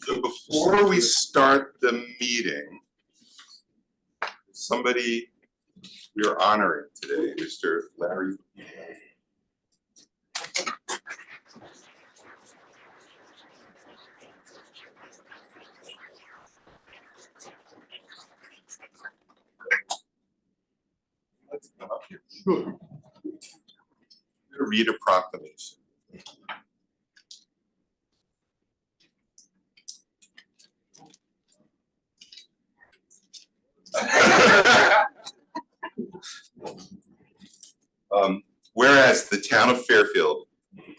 So before we start the meeting, somebody we are honoring today, Mr. Larry. Let's come up here. Sure. I'm going to read a proclamation. Whereas the town of Fairfield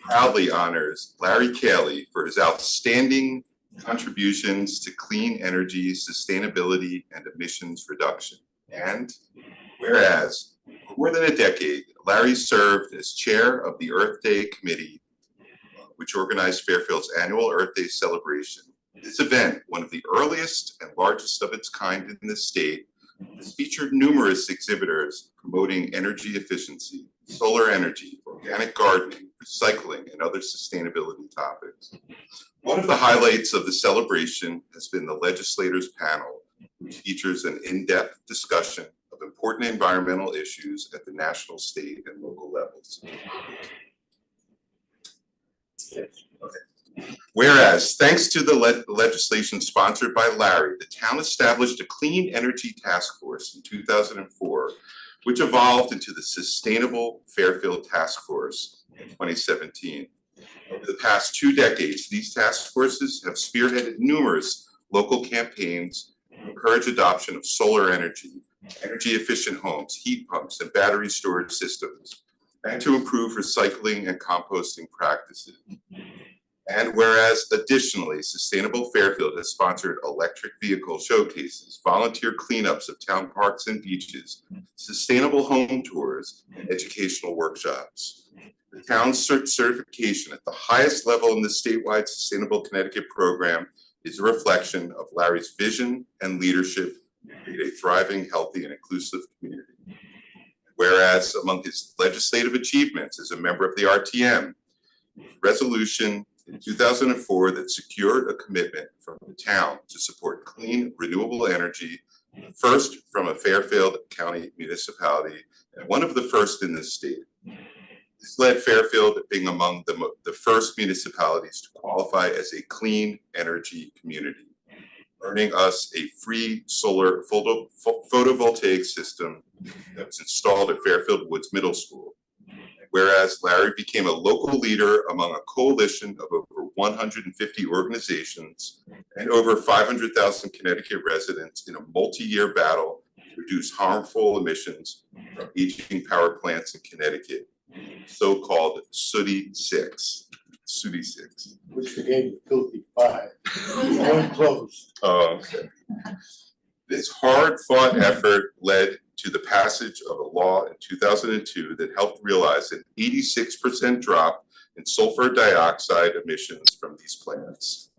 proudly honors Larry Cayley for his outstanding contributions to clean energy, sustainability, and emissions reduction. And whereas for more than a decade, Larry served as chair of the Earth Day Committee, which organized Fairfield's annual Earth Day celebration. This event, one of the earliest and largest of its kind in the state, has featured numerous exhibitors promoting energy efficiency, solar energy, organic gardening, recycling, and other sustainability topics. One of the highlights of the celebration has been the legislators panel, which features an in-depth discussion of important environmental issues at the national, state, and local levels. Okay. Whereas, thanks to the legislation sponsored by Larry, the town established a clean energy task force in 2004, which evolved into the Sustainable Fairfield Task Force in 2017. Over the past 2 decades, these task forces have spearheaded numerous local campaigns to encourage adoption of solar energy, energy-efficient homes, heat pumps, and battery storage systems, and to improve recycling and composting practices. And whereas, additionally, Sustainable Fairfield has sponsored electric vehicle showcases, volunteer cleanups of town parks and beaches, sustainable home tours, and educational workshops. The town's certification at the highest level in the statewide Sustainable Connecticut program is a reflection of Larry's vision and leadership to create a thriving, healthy, and inclusive community. Whereas, among his legislative achievements as a member of the RTM, resolution in 2004 that secured a commitment from the town to support clean, renewable energy, first from a Fairfield County municipality, and one of the first in the state. This led Fairfield being among the first municipalities to qualify as a clean energy community, earning us a free solar photovoltaic system that was installed at Fairfield Woods Middle School. Whereas Larry became a local leader among a coalition of over 150 organizations and over 500,000 Connecticut residents in a multi-year battle to reduce harmful emissions from aging power plants in Connecticut, so-called Sooty 6. Sooty 6. Which became the Filthy 5. One closed. Oh, okay. This hard-fought effort led to the passage of a law in 2002 that helped realize an 86% drop in sulfur dioxide emissions from these plants.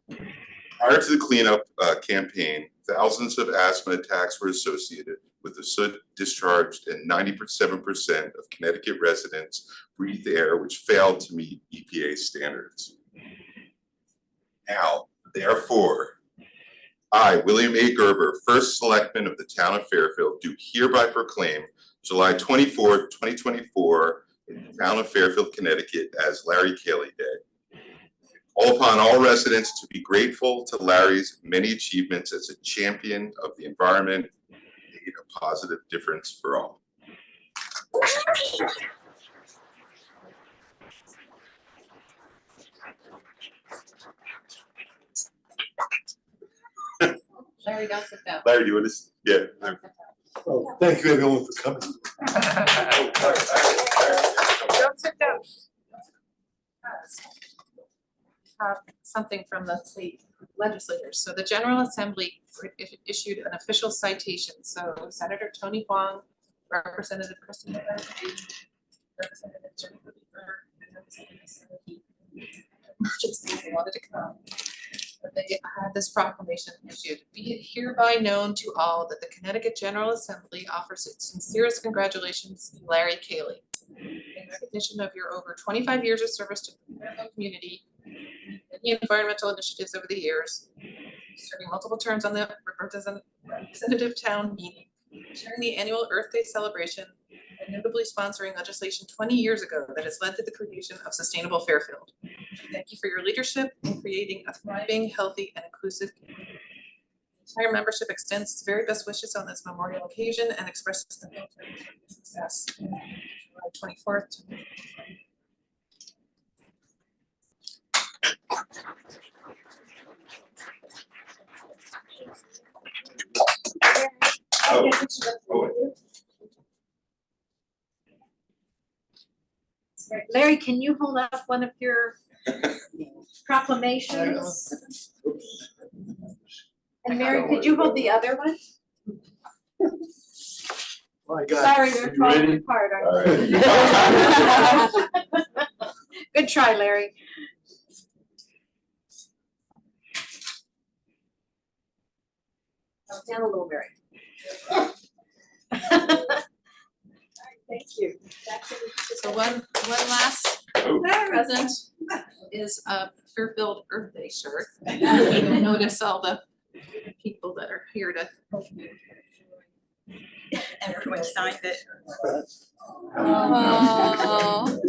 Prior to the cleanup campaign, thousands of asthma attacks were associated with the soot discharged, and 97% of Connecticut residents breathed air which failed to meet EPA standards. Now, therefore, I, William A. Gerber, first selectman of the town of Fairfield, do hereby proclaim July 24th, 2024 in the town of Fairfield, Connecticut as Larry Cayley Day. Call upon all residents to be grateful to Larry's many achievements as a champion of the environment and made a positive difference for all. Larry, don't sit down. Larry, do you want to? Yeah. Oh, thank you everyone for coming. Don't sit down. Something from the state legislators. So the General Assembly issued an official citation. So Senator Tony Huang, Representative Christine Representative Jennifer Lieber, and then Senator wanted to come. they had this proclamation issued. Be it hereby known to all that the Connecticut General Assembly offers its sincerest congratulations to Larry Cayley. In recognition of your over 25 years of service to the Penfield community, many environmental initiatives over the years, serving multiple terms on the representative town meeting, chairing the annual Earth Day celebration, and notably sponsoring legislation 20 years ago that has led to the creation of Sustainable Fairfield. Thank you for your leadership in creating a thriving, healthy, and inclusive community. The entire membership extends its very best wishes on this memorial occasion and expresses the hope for success. July 24th. Larry, can you hold up one of your proclamations? And Mary, could you hold the other one? My God. Sorry, they're You ready? falling apart, All aren't they? Good try, Larry. Down a little, Mary. Thank you. So one last present is a Fairfield Earth Day shirt. You'll notice all the people that are here to. Everyone signed it. Oh.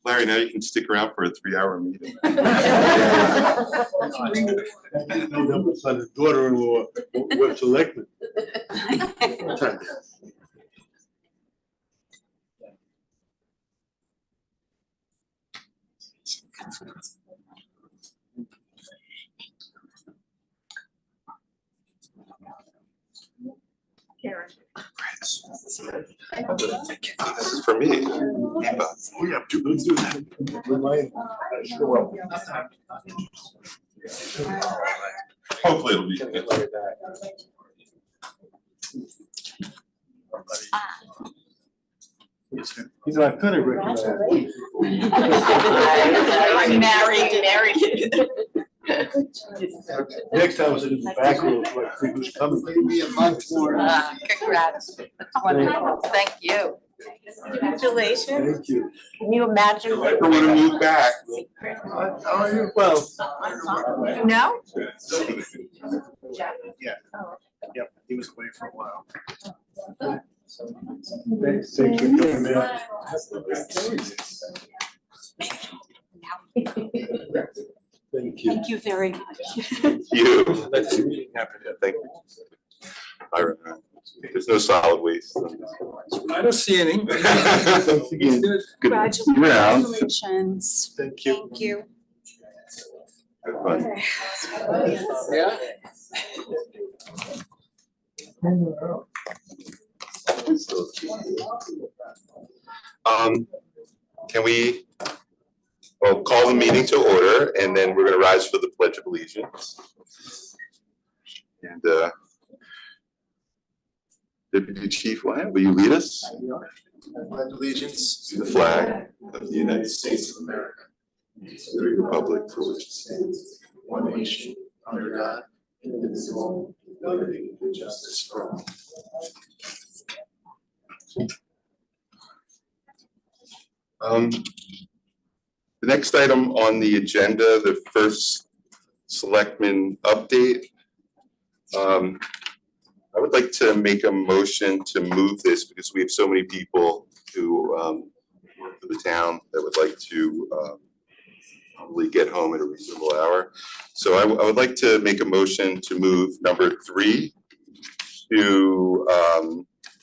Larry, now you can stick around for a 3-hour meeting. I didn't know that was son and daughter-in-law were selectmen. Karen. This is for me. Oh, yeah, let's do that. Remind- sure will. Hopefully it'll be good. You know, I kind of recognize. Married. Next time I was in the back row, like, who's coming? Maybe a month more. Congrats. That's wonderful. Thank you. Congratulations. Thank you. Can you imagine? I never want to move back. Well. No? Yeah. Yep, he was away for a while. Thanks for coming in. Thank you. Thank you very much. You. Thank you. I remember. There's no solid waste. I don't see any. Thanks again. Good. Around. Congratulations. Thank you. Thank you. Have fun. Yeah. Can we, well, call the meeting to order, and then we're gonna rise for the Pledge of Allegiance. And Deputy Chief Wyatt, will you lead us? Pledge allegiance To the flag of the United States of America, to the republic for which it stands, one nation, under God, indivisible, with liberty and justice for all. The next item on the agenda, the first Selectmen update. I would like to make a motion to move this because we have so many people who work for the town that would like to probably get home at a reasonable hour. So I would like to make a motion to move number 3 to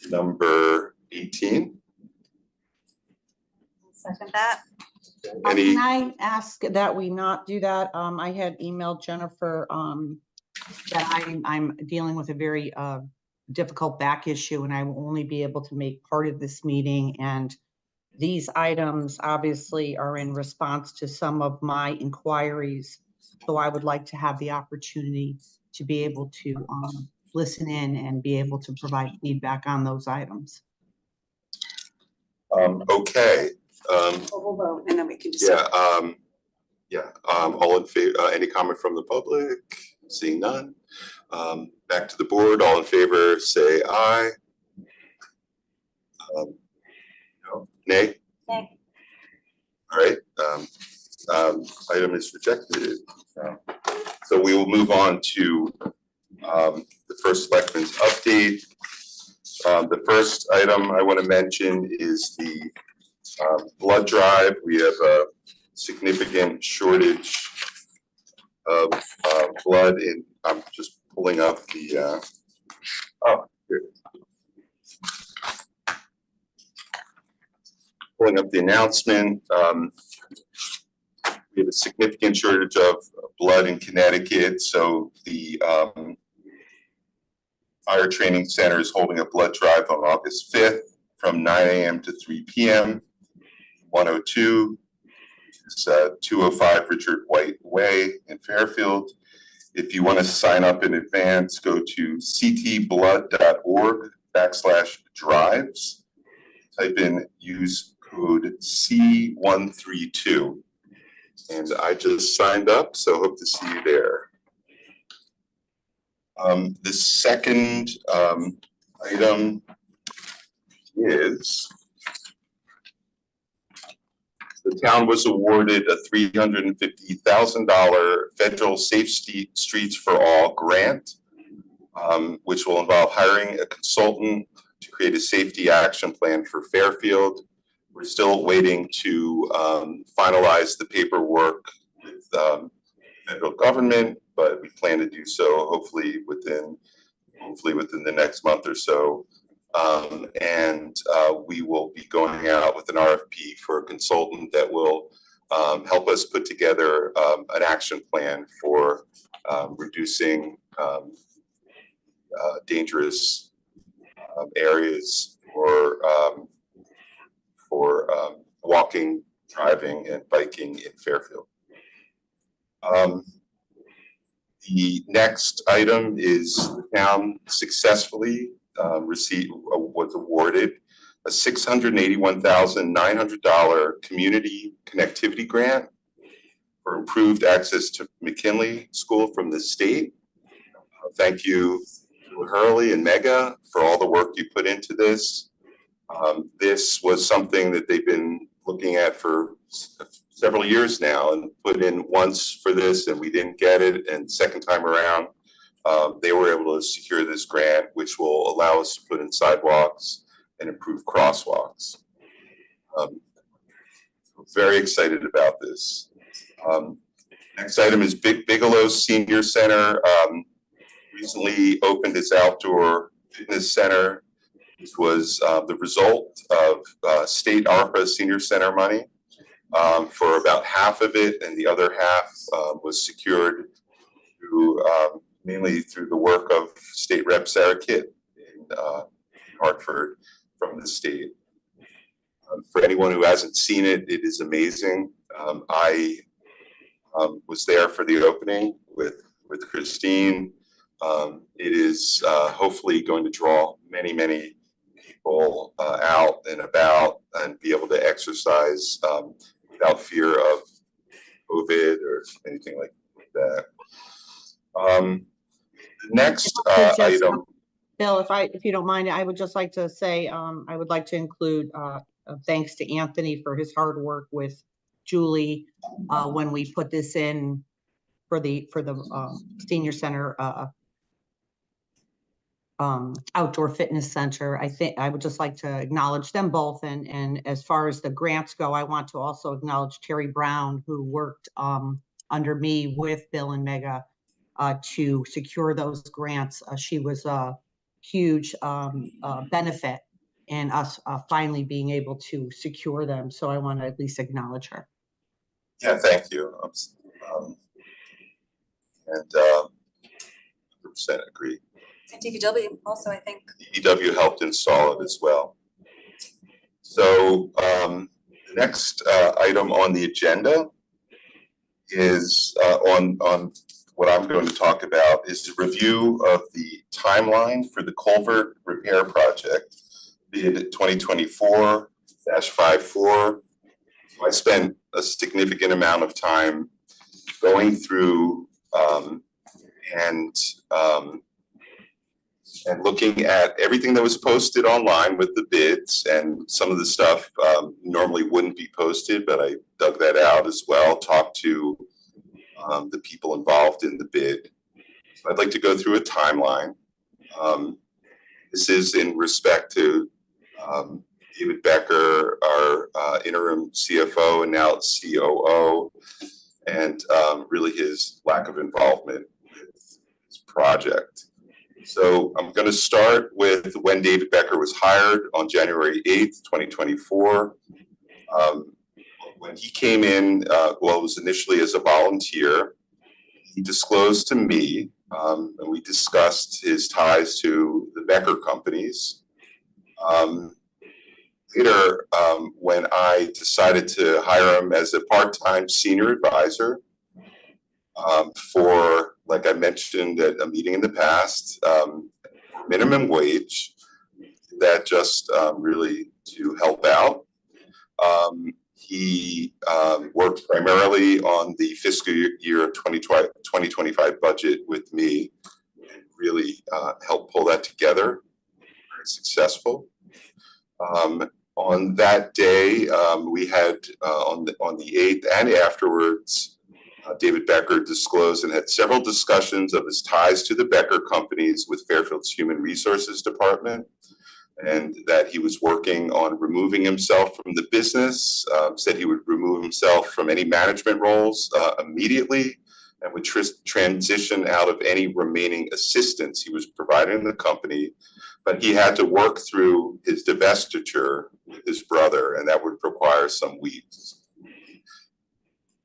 number 18. Second that. Any, Can I ask that we not do that? I had emailed Jennifer that I'm dealing with a very difficult back issue and I will only be able to make part of this meeting and these items obviously are in response to some of my inquiries. So I would like to have the opportunity to be able to listen in and be able to provide feedback on those items. Okay, We'll vote and then we can decide. all in favor, any comment from the public? Seeing none. Back to the board, all in favor, say aye. No, nay? Nay. All right, item is rejected. So we will move on to the first selectmen's update. The first item I want to mention is the blood drive. We have a significant shortage of blood in, I'm just pulling up the, here. Pulling up the announcement. We have a significant shortage of blood in Connecticut, so the Fire Training Center is holding a blood drive on August 5th from 9 a.m. to 3 p.m. 102, it's 205 Richard White Way in Fairfield. If you want to sign up in advance, go to ctblood.org/drives. Type in use code C132. And I just signed up, so hope to see you there. The second item is the town was awarded a $350,000 federal Safe Streets for All grant, which will involve hiring a consultant to create a safety action plan for Fairfield. We're still waiting to finalize the paperwork with federal government, but we plan to do so hopefully within the next month or so. We will be going out with an RFP for a consultant that will help us put together an action plan for reducing dangerous areas for walking, driving, and biking in Fairfield. The next item is the town successfully was awarded a $681,900 community connectivity grant for improved access to McKinley School from the state. Thank you, Hurley and Mega, for all the work you put into this. This was something that they've been looking at for several years now and put in once for this and we didn't get it, and second time around they were able to secure this grant, which will allow us to put in sidewalks and improve crosswalks. Very excited about this. Next item is Bigelow Senior Center. Recently opened its outdoor fitness center. This was the result of state ARPA Senior Center money for about half of it, and the other half was secured through mainly through the work of State Rep Sarah Kitt in Hartford from the state. For anyone who hasn't seen it, it is amazing. I was there for the opening with Christine. It is hopefully going to draw many people out and about and be able to exercise without fear of COVID or anything like that. The next item. Bill, if you don't mind, I would just like to say, I would like to include thanks to Anthony for his hard work with Julie when we put this in for the senior center outdoor fitness center. I think I would just like to acknowledge them both, and as far as the grants go, I want to also acknowledge Terry Brown, who worked under me with Bill and Mega to secure those grants. She was a huge benefit in us finally being able to secure them. So I want to at least acknowledge her. Yeah, thank you. And 100% agree. And DPW also, I think. DPW helped install it as well. So the next item on the agenda is on what I'm going to talk about is a review of the timeline for the culvert repair project, bid 2024-54. I spent a significant amount of time going through and looking at everything that was posted online with the bids, and some of the stuff normally wouldn't be posted, but I dug that out as well, talked to the people involved in the bid. So I'd like to go through a timeline. This is in respect to David Becker, our interim CFO and now COO, and really his lack of involvement with this project. So I'm going to start with when David Becker was hired on January 8th, 2024. When he came in, well, it was initially as a volunteer. He disclosed to me, and we discussed his ties to the Becker companies. Later, when I decided to hire him as a part-time senior advisor for, like I mentioned at a meeting in the past, minimum wage, that just really to help out. He worked primarily on the fiscal year 2025 budget with me, and really helped pull that together. Very successful. On that day, we had on the 8th and afterwards, David Becker disclosed and had several discussions of his ties to the Becker companies with Fairfield's Human Resources Department, and that he was working on removing himself from the business, said he would remove himself from any management roles immediately, and would transition out of any remaining assistance he was providing the company. But he had to work through his divestiture with his brother, and that would require some weeks.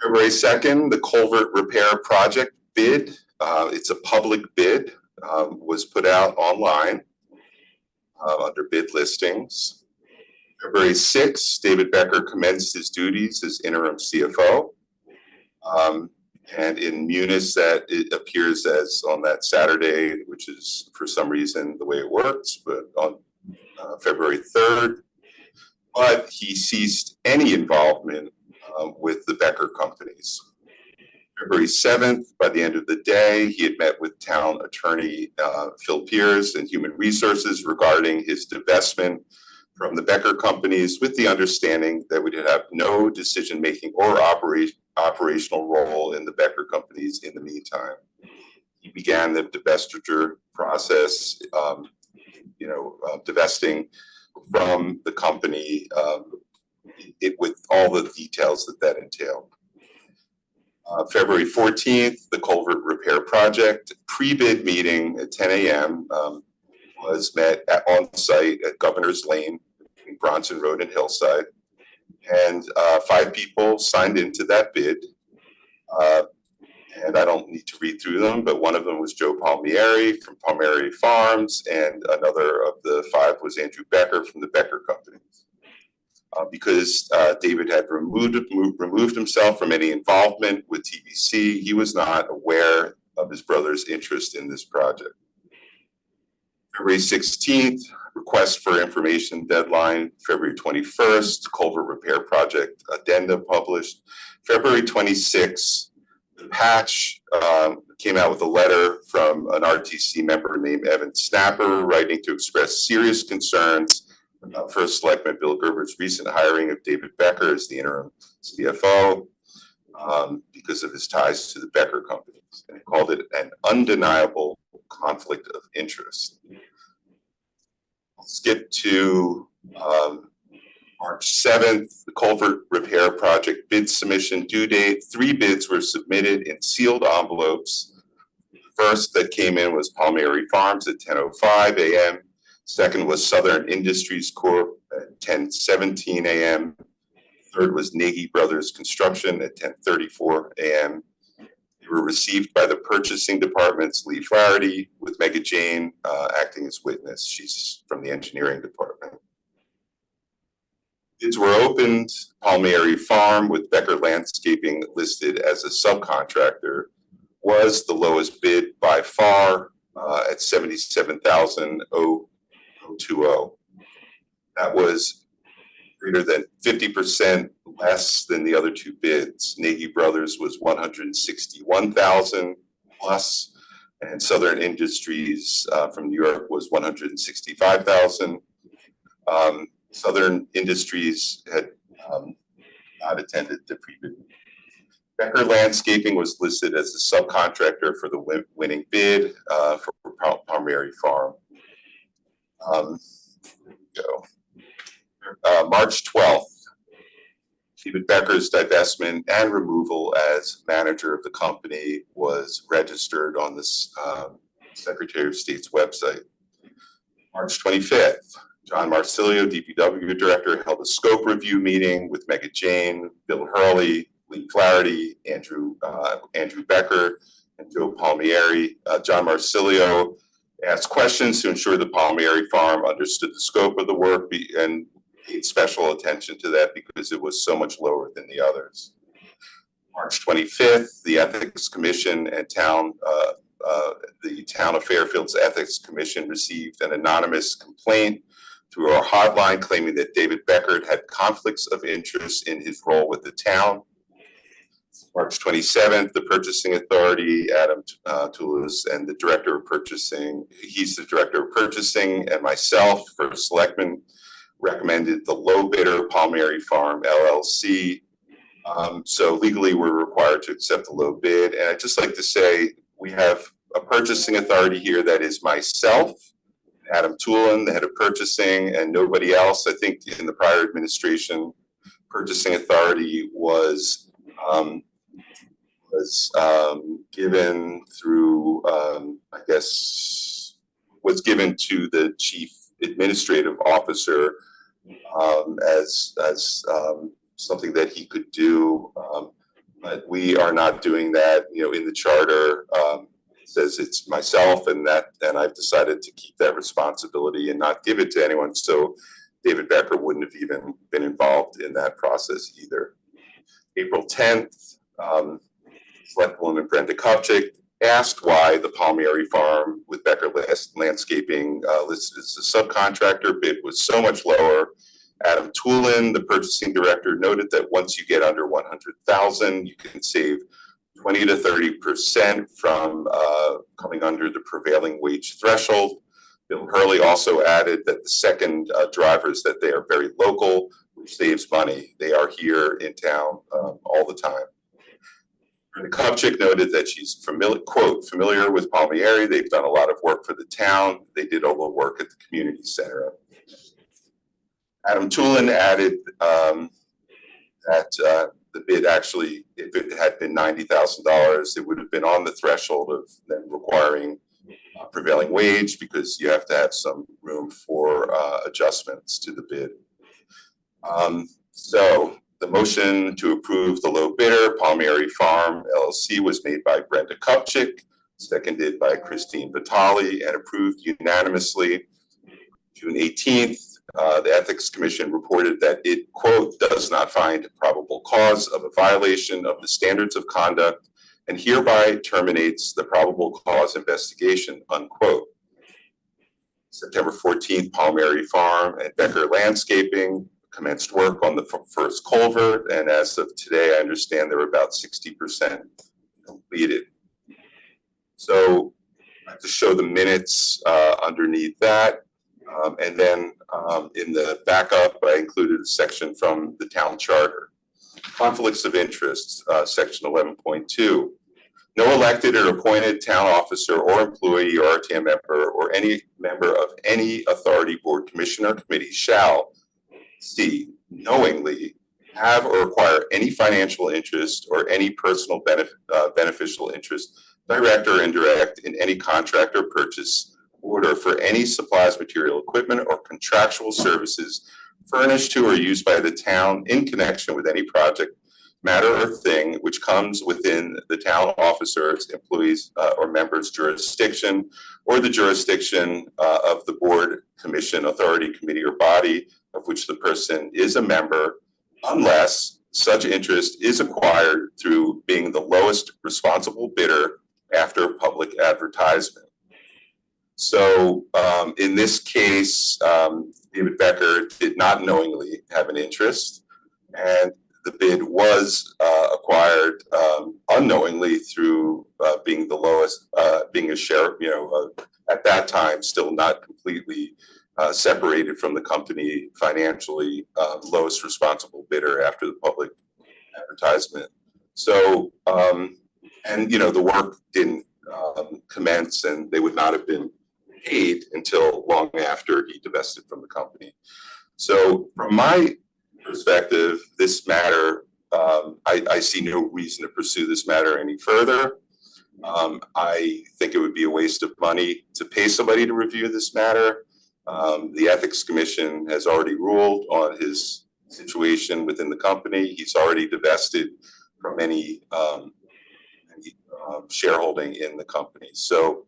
February 2nd, the culvert repair project bid, it's a public bid, was put out online under bid listings. February 6th, David Becker commenced his duties as interim CFO. And in Munis, that it appears as on that Saturday, which is for some reason the way it works, but on February 3rd. But he ceased any involvement with the Becker companies. February 7th, by the end of the day, he had met with town attorney Phil Pierce and Human Resources regarding his divestment from the Becker companies, with the understanding that we would have no decision-making or operational role in the Becker companies in the meantime. He began the divestiture process, divesting from the company with all the details that entailed. February 14th, the culvert repair project pre-bid meeting at 10 a.m. Was met on site at Governor's Lane between Bronson Road and Hillside. And 5 people signed into that bid. And I don't need to read through them, but one of them was Joe Palmieri from Palmieri Farms, and another of the 5 was Andrew Becker from the Becker Company. Because David had removed himself from any involvement with TBC, he was not aware of his brother's interest in this project. February 16th, request for information deadline. February 21st, culvert repair project addenda published. February 26th, the patch came out with a letter from an RTC member named Evan Snapper, writing to express serious concerns First Selectman Bill Gerber's recent hiring of David Becker as the interim CFO because of his ties to the Becker companies, and he called it an undeniable conflict of interest. I'll skip to March 7th, the culvert repair project bid submission due date. 3 bids were submitted in sealed envelopes. The first that came in was Palmieri Farms at 10:05 a.m. Second was Southern Industries Corp. at 10:17 a.m. Third was Nagy Brothers Construction at 10:34 a.m. They were received by the purchasing department's Lee Flaherty, with Mega Jane acting as witness. She's from the engineering department. Bids were opened. Palmieri Farm with Becker Landscaping listed as a subcontractor was the lowest bid by far at $77,020. That was greater than 50% less than the other two bids. Nagy Brothers was $161,000 plus, and Southern Industries from New York was $165,000. Southern Industries had not attended the pre-bid. Becker Landscaping was listed as the subcontractor for the winning bid for Palmieri Farm. March 12th, David Becker's divestment and removal as manager of the company was registered on the Secretary of State's website. March 25th, John Marsilio, DPW Director, held a scope review meeting with Mega Jane, Bill Hurley, Lee Flaherty, Andrew Becker, and Joe Palmieri. John Marsilio asked questions to ensure the Palmieri Farm understood the scope of the work and paid special attention to that because it was so much lower than the others. March 25th, the Ethics Commission and the Town of Fairfield's Ethics Commission received an anonymous complaint through our hotline claiming that David Becker had conflicts of interest in his role with the town. March 27th, the Purchasing Authority, Adam Toulouse, and the Director of Purchasing, he's the Director of Purchasing, and myself, for Selectmen, recommended the low bidder, Palmieri Farm LLC. So legally, we're required to accept the low bid. And I'd just like to say, we have a purchasing authority here that is myself, Adam Toulon, the head of purchasing, and nobody else. I think in the prior administration, purchasing authority was given through, was given to the chief administrative officer as something that he could do. But we are not doing that. You know, in the charter, it says it's myself, and I've decided to keep that responsibility and not give it to anyone. So David Becker wouldn't have even been involved in that process either. April 10th, Selectwoman Brenda Kopchik asked why the Palmieri Farm with Becker Landscaping listed as a subcontractor bid was so much lower. Adam Toulon, the purchasing director, noted that once you get under 100,000, you can save 20 to 30% from coming under the prevailing wage threshold. Bill Hurley also added that the second drivers, that they are very local, which saves money. They are here in town all the time. Kopchik noted that she's familiar with Palmieri. They've done a lot of work for the town. They did all the work at the community center. Adam Toulon added that the bid actually, if it had been $90,000, it would have been on the threshold of them requiring prevailing wage, because you have to have some room for adjustments to the bid. So the motion to approve the low bidder, Palmieri Farm LLC, was made by Brenda Kopchik, seconded by Christine Vitale, and approved unanimously. June 18th, the Ethics Commission reported that it, quote, does not find probable cause of a violation of the standards of conduct and hereby terminates the probable cause investigation, unquote. September 14th, Palmieri Farm and Becker Landscaping commenced work on the first culvert, and as of today, I understand they're about 60% completed. So I just show the minutes underneath that. And then in the backup, I included a section from the town charter. Conflicts of interest, section 11.2. No elected or appointed town officer or employee or RTM member or any member of any authority, board, commission, or committee shall C, knowingly have or acquire any financial interest or any personal beneficial interest, direct or indirect, in any contract or purchase order for any supplies, material, equipment, or contractual services furnished to or used by the town in connection with any project, matter, or thing which comes within the town officers, employees, or members' jurisdiction, or the jurisdiction of the board, commission, authority, committee, or body of of which the person is a member, unless such interest is acquired through being the lowest responsible bidder after public advertisement. So in this case, David Becker did not knowingly have an interest, and the bid was acquired unknowingly through being the lowest, being a share, at that time, still not completely separated from the company financially, lowest responsible bidder after the public advertisement. So, and the work didn't commence, and they would not have been paid until long after he divested from the company. So from my perspective, this matter, I see no reason to pursue this matter any further. I think it would be a waste of money to pay somebody to review this matter. The Ethics Commission has already ruled on his situation within the company. He's already divested from any shareholding in the company. So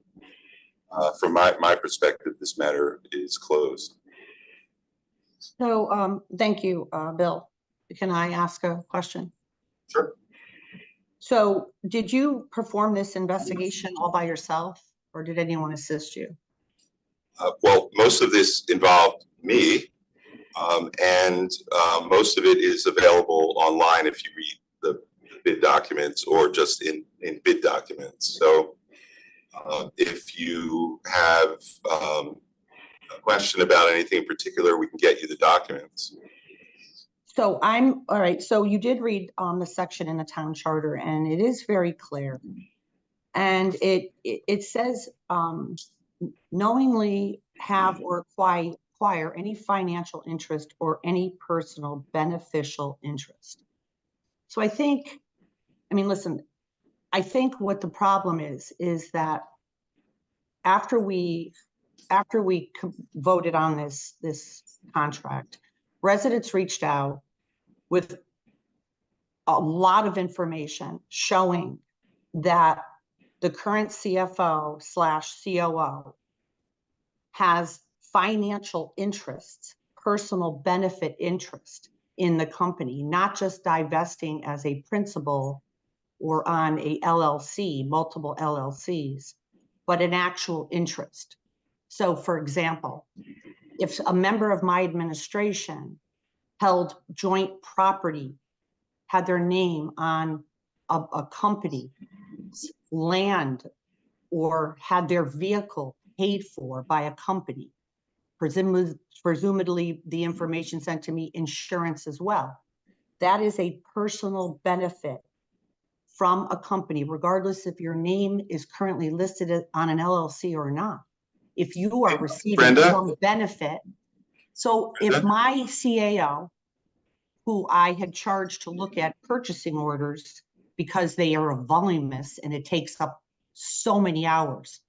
from my perspective, this matter is closed. So thank you, Bill. Can I ask a question? Sure. So did you perform this investigation all by yourself, or did anyone assist you? Well, most of this involved me, and most of it is available online if you read the bid documents or just in bid documents. So if you have a question about anything in particular, we can get you the documents. So all right, so you did read the section in the town charter, and it is very clear. And it says knowingly have or acquire any financial interest or any personal beneficial interest. So I think, listen, I think what the problem is that after we voted on this contract, residents reached out with a lot of information showing that the current CFO/COO has financial interests, personal benefit interest in the company, not just divesting as a principal or on a LLC, multiple LLCs, but an actual interest. So for example, if a member of my administration held joint property, had their name on a company's land, or had their vehicle paid for by a company, presumably the information sent to me, insurance as well, that is a personal benefit from a company, regardless if your name is currently listed on an LLC or not. If you are receiving some benefit. So if my CAO, who I had charged to look at purchasing orders because they are voluminous and it takes up so many hours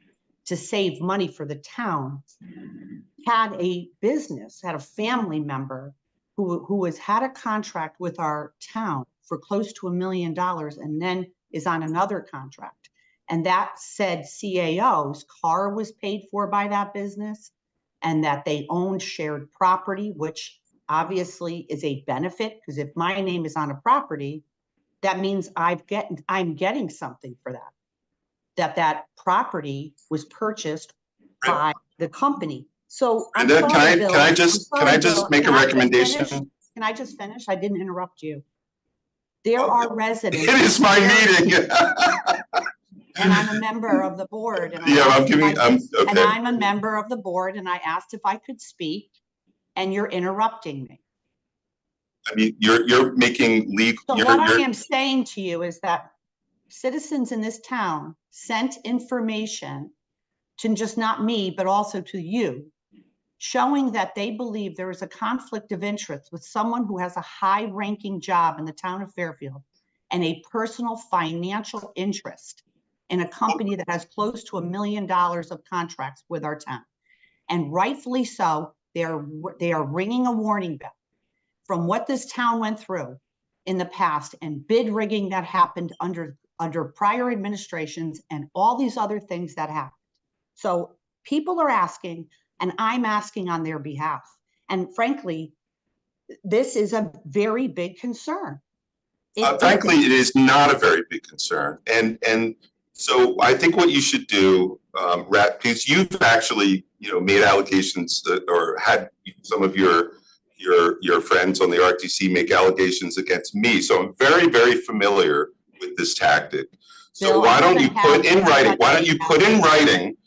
to save money for the town, had a business, had a family member who has had a contract with our town for close to $1 million and then is on another contract. And that said CAO's car was paid for by that business, and that they owned shared property, which obviously is a benefit, because if my name is on a property, that means I'm getting something for that. That property was purchased by the company. So I'm sorry, Bill, can I just make a recommendation? Can I just finish? I didn't interrupt you. There are residents. It is my meeting. And I'm a member of the board. And yeah, okay. And I'm a member of the board, and I asked if I could speak, and you're interrupting me. I mean, you're making legal. So what I am saying to you is that citizens in this town sent information to just not me, but also to you, showing that they believe there is a conflict of interest with someone who has a high-ranking job in the town of Fairfield and a personal financial interest in a company that has close to $1 million of contracts with our town. And rightfully so, they are ringing a warning bell from what this town went through in the past and bid rigging that happened under prior administrations and all these other things that happened. So people are asking, and I'm asking on their behalf. And frankly, this is a very big concern. It Frankly, is. it is not a very big concern. And so I think what you should do, because you've actually, made allegations or had some of your friends on the RTC make allegations against me. So I'm very, very familiar with this tactic. So Bill, why I don't you haven't put had in writing, such why don't you a- put in writing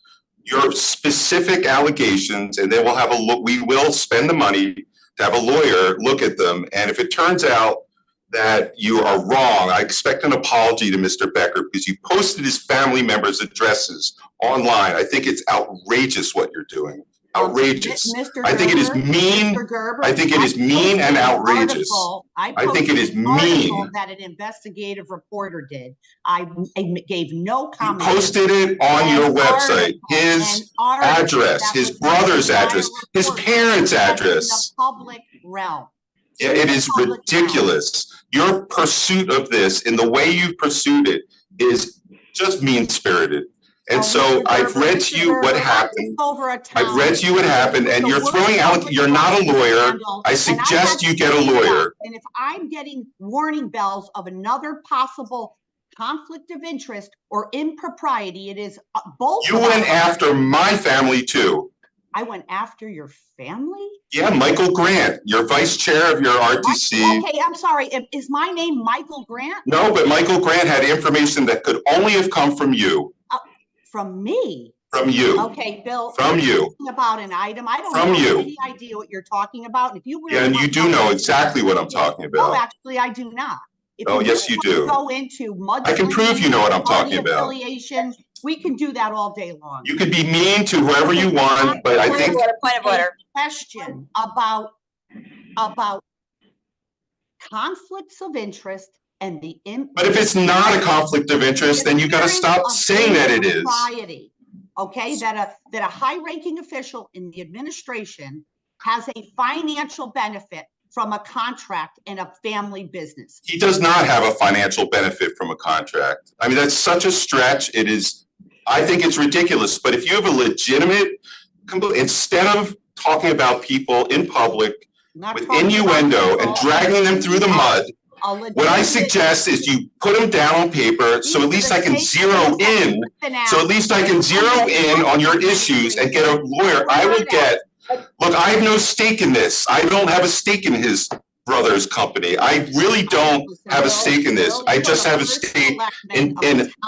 your specific allegations, and then we'll have a look, we will spend the money to have a lawyer look at them. And if it turns out that you are wrong, I expect an apology to Mr. Becker because you posted his family members' addresses online. I think it's outrageous what you're doing. Outrageous. Mr. I think it is Gerber, mean. Mr. Gerber, I think it is mean and outrageous. I think it is posted an article mean. that an investigative reporter did. I gave no You comment. posted it on your website, his address, his brother's address, his parents' address. In the public realm. Yeah, it is ridiculous. Your pursuit of this and the way you pursued it is just mean-spirited. And so I've read to you what happened. I've read to you what happened, and you're throwing out, you're not a lawyer. I suggest you get a lawyer. And if I'm getting warning bells of another possible conflict of interest or impropriety, it is both. You went after my family too. I went after your family? Yeah, Michael Grant, your vice chair of your RTC. Okay, I'm sorry. Is my name Michael Grant? No, but Michael Grant had information that could only have come from you. From me? From you. Okay, Bill. From you. About an item. I don't From have you. any idea what you're talking about. If you really Yeah, and you do know exactly what I'm talking about. No, actually, I do not. Oh, yes, you do. Go into mud. I can prove you know what I'm talking about. Affiliation. We can do that all day long. You could be mean to whoever you want, but I think. Point of order. Question about conflicts of interest and the. But if it's not a conflict of interest, then you gotta stop saying that it is. Okay, that a high-ranking official in the administration has a financial benefit from a contract in a family business. He does not have a financial benefit from a contract. I mean, that's such a stretch. It is, I think it's ridiculous, but if you have a legitimate, instead of talking about people in public with innuendo and dragging them through the mud, what I suggest is you put them down on paper so at least I can zero in. So at least I can zero in on your issues and get a lawyer. I will get, look, I have no stake in this. I don't have a stake in his brother's company. I really don't have a stake in this. I just have a stake in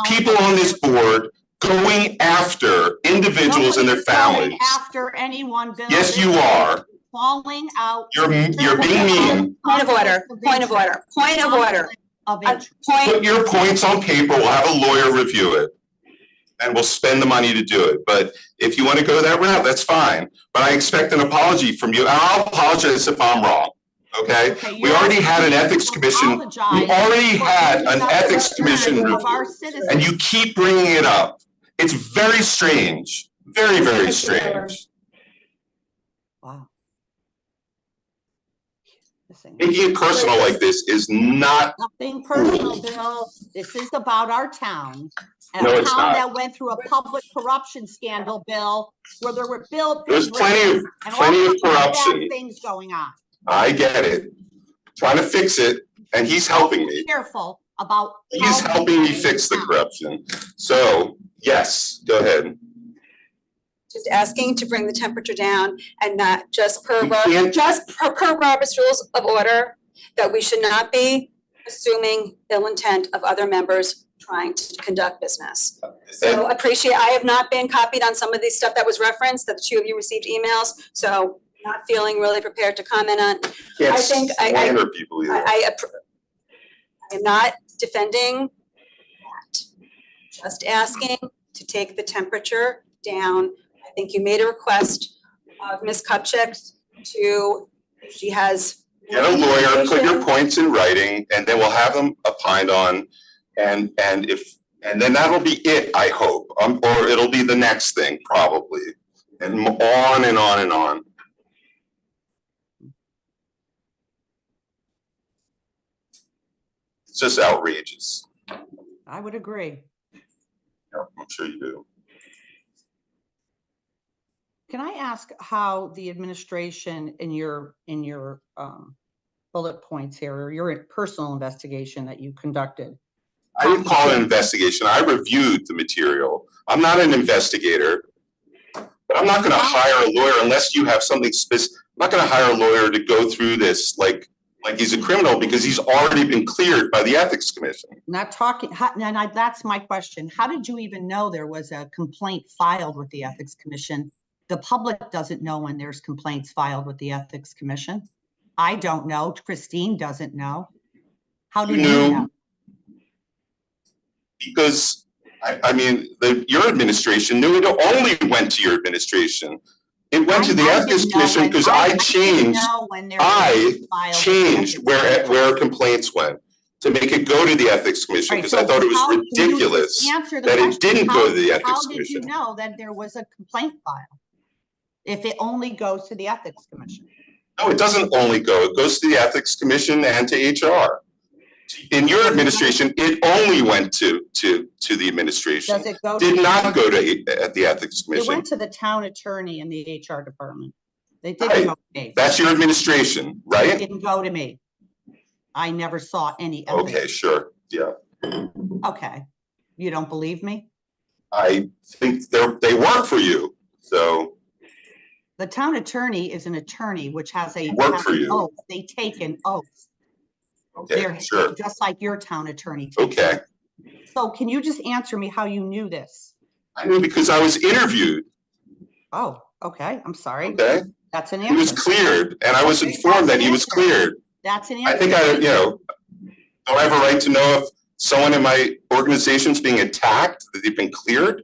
people on this board going after individuals and their families. After anyone, Bill. Yes, you are. Falling out. You're being mean. Point of order, point of order, point of order. Put your points on paper, we'll have a lawyer review it. And we'll spend the money to do it. But if you want to go that route, that's fine. But I expect an apology from you. And I'll apologize if I'm wrong. Okay? We already had an ethics commission. We already had an ethics commission review. And you keep bringing it up. It's very strange. Very, very strange. Wow. Making it personal like this is not. Nothing personal, Bill. This is about our town. And No, a it's town not. that went through a public corruption scandal, Bill, where there were built. There's plenty of corruption. Things going on. I get it. Trying to fix it, and he's helping me. Careful about. He's helping me fix the corruption. So, yes, go ahead. Just asking to bring the temperature down and not just per You can't- per Robert's Rules of Order, that we should not be assuming ill intent of other members trying to conduct business. So appreciate, I have not been copied on some of these stuff that was referenced, that the two of you received emails, so not feeling really prepared to comment on. Can't I think slander people either. I am not defending that. Just asking to take the temperature down. I think you made a request of Ms. Kupchak to, if she has. Get a lawyer, put your points in writing, and then we'll have them opined on. And then that'll be it, I hope. Or it'll be the next thing, probably. And on and on and on. It's just outrageous. I would agree. Yeah, I'm sure you do. Can I ask how the administration in your bullet points here, or your personal investigation that you conducted. I didn't call it an investigation. I reviewed the material. I'm not an investigator, but I'm not going to hire a lawyer unless you have something specific. I'm not going to hire a lawyer to go through this like he's a criminal, because he's already been cleared by the Ethics Commission. Not talking, that's my question. How did you even know there was a complaint filed with the Ethics Commission? The public doesn't know when there's complaints filed with the Ethics Commission. I don't know. Christine doesn't know. How do you know? Because I mean, your administration knew it only went to your administration. It went to the Ethics Commission because I changed where complaints went to make it go to the Ethics Commission, because I thought it was ridiculous that it didn't go to the Ethics Commission. How did you know that there was a complaint filed if it only goes to the Ethics Commission? No, it doesn't only go. It goes to the Ethics Commission and to HR. In your administration, it only went to the administration. Does it go? Did not go to the Ethics It Commission. went to the town attorney and the HR department. They didn't go to me. That's your administration, It right? didn't go to me. I never saw any evidence. Okay, sure, yeah. Okay. You don't believe me? I think they work for you, so. The town attorney is an attorney, which has a Work for you. oath. They take an oath. Okay, They're sure, just like your town attorney. takes an okay. oath. So can you just answer me how you knew this? I mean, because I was interviewed, Oh, okay. I'm sorry. okay? That's an He was answer. cleared, and I was Okay, informed that's that he an was answer. cleared. That's an I answer. think do I have a right to know if someone in my organization's being attacked, that they've been cleared?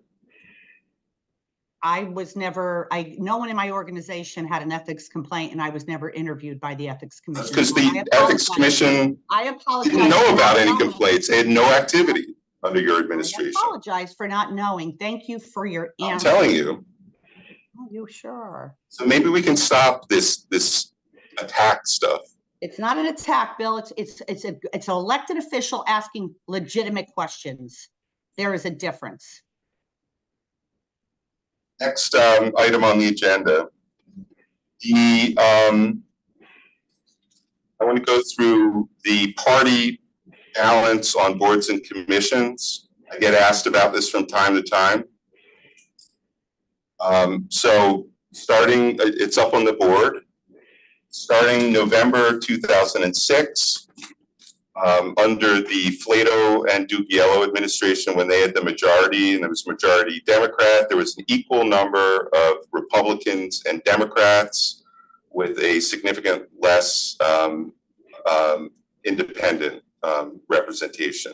I was never, no one in my organization had an ethics complaint, and I was never interviewed by the Ethics Commission. Because the I Ethics apologize. Commission I apologize. didn't know for about not any knowing. complaints. They had no activity under your I administration. apologize for not knowing. Thank you for your I'm answer. telling you. Are you sure? So maybe we can stop this attack stuff. It's not an attack, Bill. It's an elected official asking legitimate questions. There is a difference. Next item on the agenda. I want to go through the party balance on boards and commissions. I get asked about this from time to time. So starting, it's up on the board. Starting November 2006, under the Flato and Dugiello administration, when they had the majority and there was majority Democrat, there was an equal number of Republicans and Democrats with a significant less independent representation.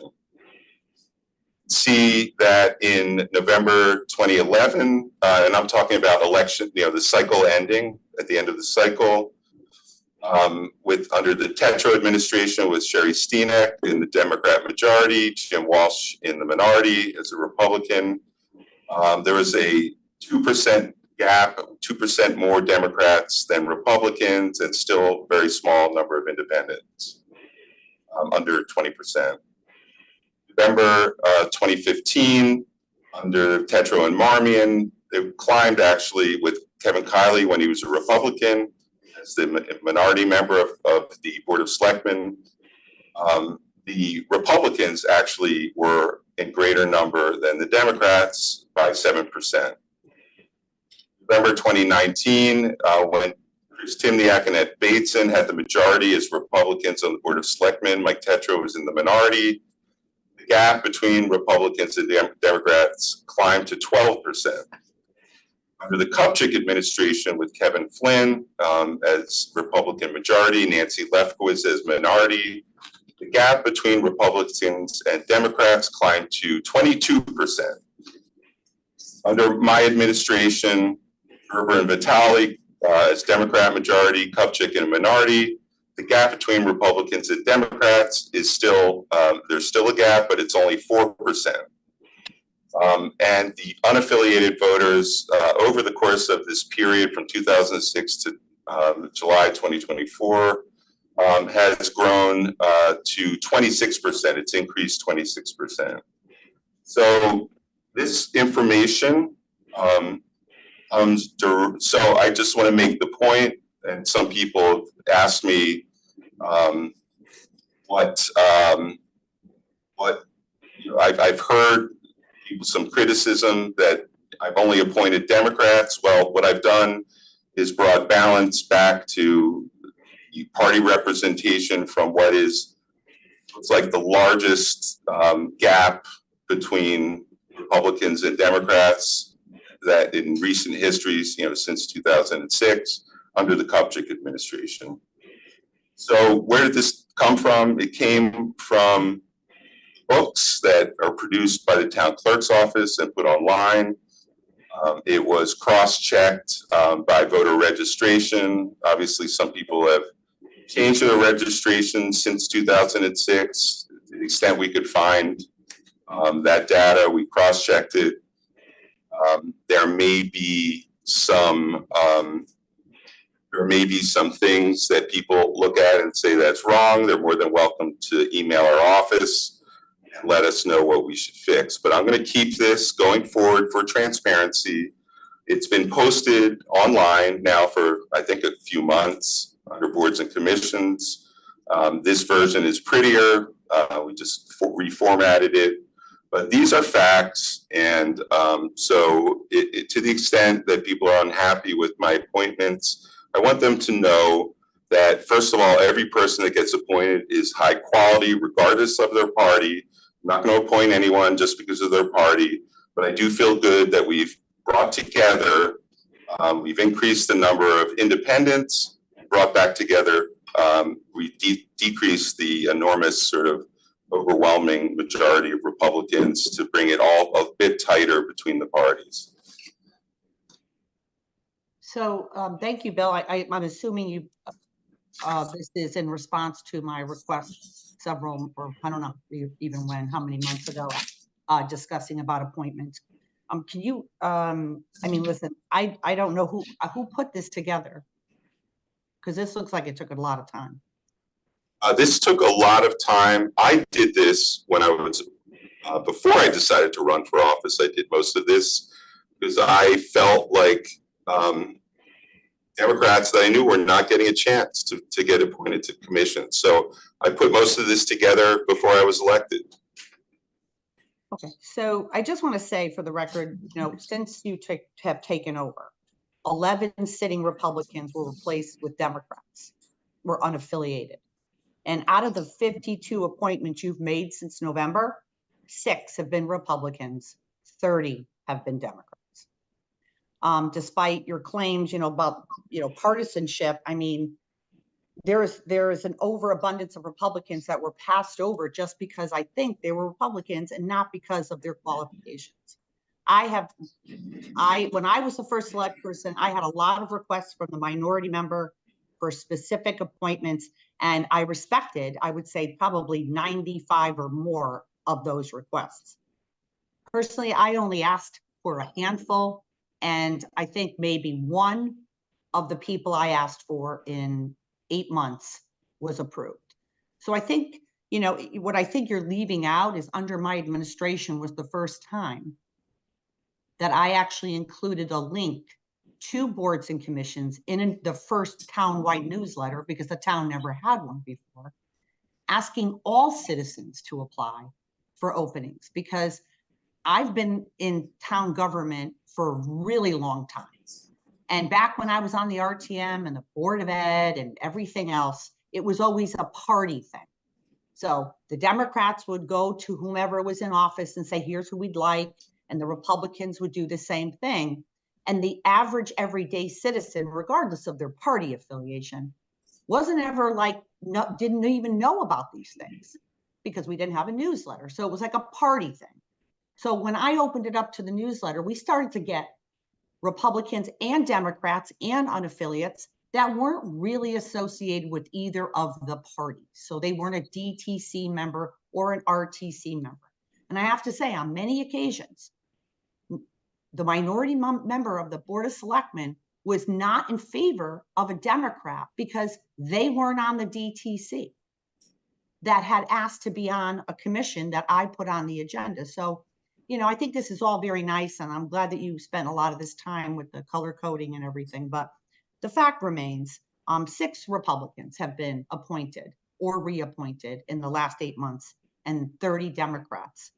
See that in November 2011, and I'm talking about election, the cycle ending at the end of the cycle, under the Tetro administration with Sherry Steeneck in the Democrat majority, Jim Walsh in the minority as a Republican. There was a 2% gap, 2% more Democrats than Republicans, and still a very small number of independents, under 20%. November 2015, under Tetro and Marmion, they climbed actually with Kevin Kiley when he was a Republican as the minority member of the Board of Selectmen. The Republicans actually were in greater number than the Democrats by 7%. November 2019, when Chris Timniak and Ed Bateson had the majority as Republicans on the Board of Selectmen, Mike Tetro was in the minority. The gap between Republicans and Democrats climbed to 12%. Under the Kupchak administration with Kevin Flynn as Republican majority, Nancy Lefkowitz as minority, the gap between Republicans and Democrats climbed to 22%. Under my administration, Gerber and Vitale as Democrat majority, Kupchak in a minority, the gap between Republicans and Democrats is still, there's still a gap, but it's only 4%. And the unaffiliated voters over the course of this period from 2006 to July 2024 has grown to 26%. It's increased 26%. So this information so I just want to make the point, and some people asked me, What I've heard some criticism that I've only appointed Democrats. Well, what I've done is brought balance back to party representation from what is looks like the largest gap between Republicans and Democrats that in recent histories, since 2006 under the Kupchak administration. So where did this come from? It came from books that are produced by the town clerk's office and put online. It was cross-checked by voter registration. Obviously, some people have changed their registration since 2006. To the extent we could find that data, we cross-checked it. There may be some things that people look at and say that's wrong. They're more than welcome to email our office and let us know what we should fix. But I'm going to keep this going forward for transparency. It's been posted online now for, I think, a few months under boards and commissions. This version is prettier. We just reformatted it. But these are facts, and so to the extent that people are unhappy with my appointments, I want them to know that, first of all, every person that gets appointed is high quality, regardless of their party. I'm not going to appoint anyone just because of their party, but I do feel good that we've brought together, we've increased the number of independents, brought back together, we decreased the enormous sort of overwhelming majority of Republicans to bring it all a bit tighter between the parties. So thank you, Bill. I'm assuming you this is in response to my request several, or I don't know even when, how many months ago, discussing about appointments. Can you, I mean, listen, I don't know who put this together, because this looks like it took a lot of time. This took a lot of time. I did this when I was, before I decided to run for office, I did most of this because I felt like Democrats that I knew were not getting a chance to get appointed to commissions. So I put most of this together before I was elected. Okay, so I just want to say for the record, since you have taken over, 11 sitting Republicans were replaced with Democrats, were unaffiliated. And out of the 52 appointments you've made since November, 6 have been Republicans, 30 have been Democrats. Despite your claims, about, partisanship, I mean, there is an overabundance of Republicans that were passed over just because I think they were Republicans and not because of their qualifications. When I was the first select person, I had a lot of requests from the minority member for specific appointments, and I respected, I would say probably 95 or more of those requests. Personally, I only asked for a handful, and I think maybe one of the people I asked for in 8 months was approved. So I think, what I think you're leaving out is under my administration was the first time that I actually included a link to boards and commissions in the first town-wide newsletter, because the town never had one before, asking all citizens to apply for openings, because I've been in town government for a really long time. And back when I was on the RTM and the Board of Ed and everything else, it was always a party thing. So the Democrats would go to whomever was in office and say, here's who we'd like. And the Republicans would do the same thing. And the average everyday citizen, regardless of their party affiliation, wasn't ever didn't even know about these things because we didn't have a newsletter. So it was like a party thing. So when I opened it up to the newsletter, we started to get Republicans and Democrats and unaffiliates that weren't really associated with either of the parties. So they weren't a DTC member or an RTC member. And I have to say, on many occasions, the minority member of the Board of Selectmen was not in favor of a Democrat because they weren't on the DTC that had asked to be on a commission that I put on the agenda. So, I think this is all very nice, and I'm glad that you spent a lot of this time with the color coding and everything. But the fact remains, 6 Republicans have been appointed or reappointed in the last 8 months, and 30 Democrats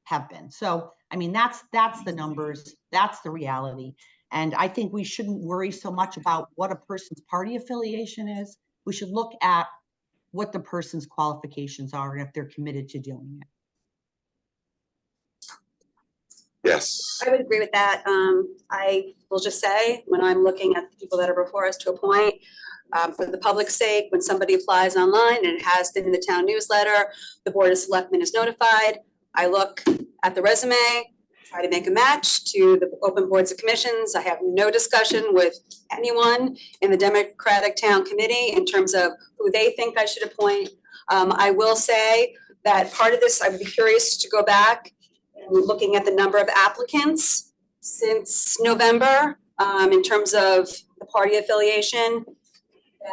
have been. So, I mean, that's the numbers, that's the reality. And I think we shouldn't worry so much about what a person's party affiliation is. We should look at what the person's qualifications are and if they're committed to doing it. Yes. I would agree with that. I will just say, when I'm looking at the people that are before us to appoint, for the public's sake, when somebody applies online and it has been in the town newsletter, the Board of Selectmen is notified. I look at the resume, try to make a match to the open boards and commissions. I have no discussion with anyone in the Democratic Town Committee in terms of who they think I should appoint. I will say that part of this, I would be curious to go back and looking at the number of applicants since November, in terms of the party affiliation,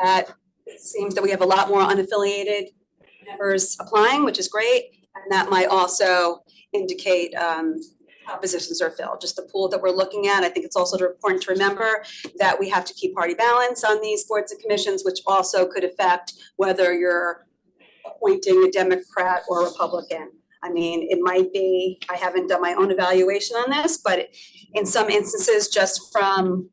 that it seems that we have a lot more unaffiliated members applying, which is great. And that might also indicate how positions are filled, just the pool that we're looking at. I think it's also important to remember that we have to keep party balance on these boards and commissions, which also could affect whether you're appointing a Democrat or a Republican. I mean, it might be, I haven't done my own evaluation on this, but in some instances, just from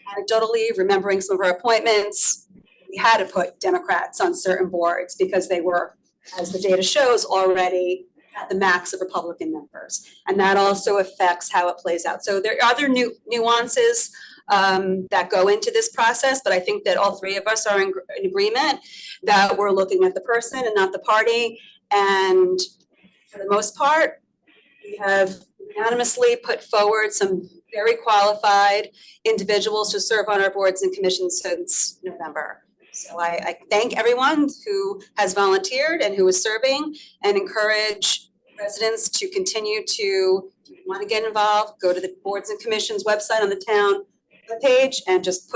anecdotally remembering some of our appointments, we had to put Democrats on certain boards because they were, as the data shows, already at the max of Republican members. And that also affects how it plays out. So there are other nuances that go into this process, but I think that all three of us are in agreement that we're looking at the person and not the party. And for the most part, we have unanimously put forward some very qualified individuals to serve on our boards and commissions since November. So I thank everyone who has volunteered and who is serving, and encourage residents to continue to, if you want to get involved, go to the boards and commissions website on the town webpage and just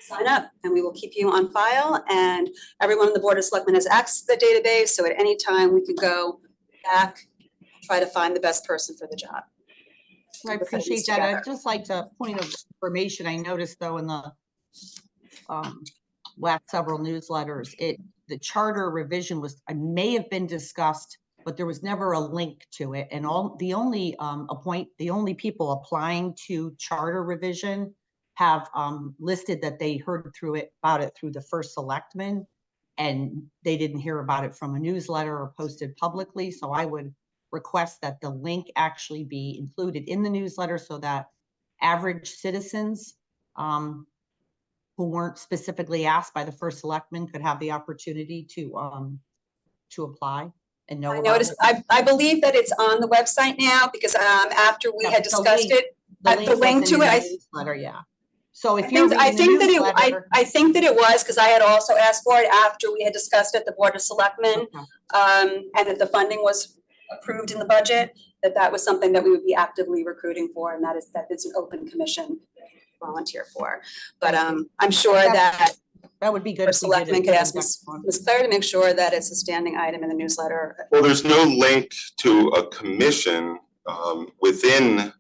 sign up, and we will keep you on file. And everyone on the Board of Selectmen has access to the database, so at any time we could go back, try to find the best person for the job. I appreciate that. I'd just like to point of information. I noticed though in the last several newsletters, the charter revision may have been discussed, but there was never a link to it. And the only people applying to charter revision have listed that they heard about it through the first Selectman, and they didn't hear about it from a newsletter or posted publicly. So I would request that the link actually be included in the newsletter so that average citizens who weren't specifically asked by the first Selectman could have the opportunity to apply and know about it. I believe that it's on the website now, because after we had discussed it, the link to it, yeah. So if you're I think that it was, because I had also asked for it after we had discussed it at the Board of Selectmen, and that the funding was approved in the budget, that was something that we would be actively recruiting for, and that is an open commission to volunteer for. But I'm sure that would be good. Selectmen could ask Ms. Claire to make sure that it's a standing item in the newsletter. Well, there's no link to a commission within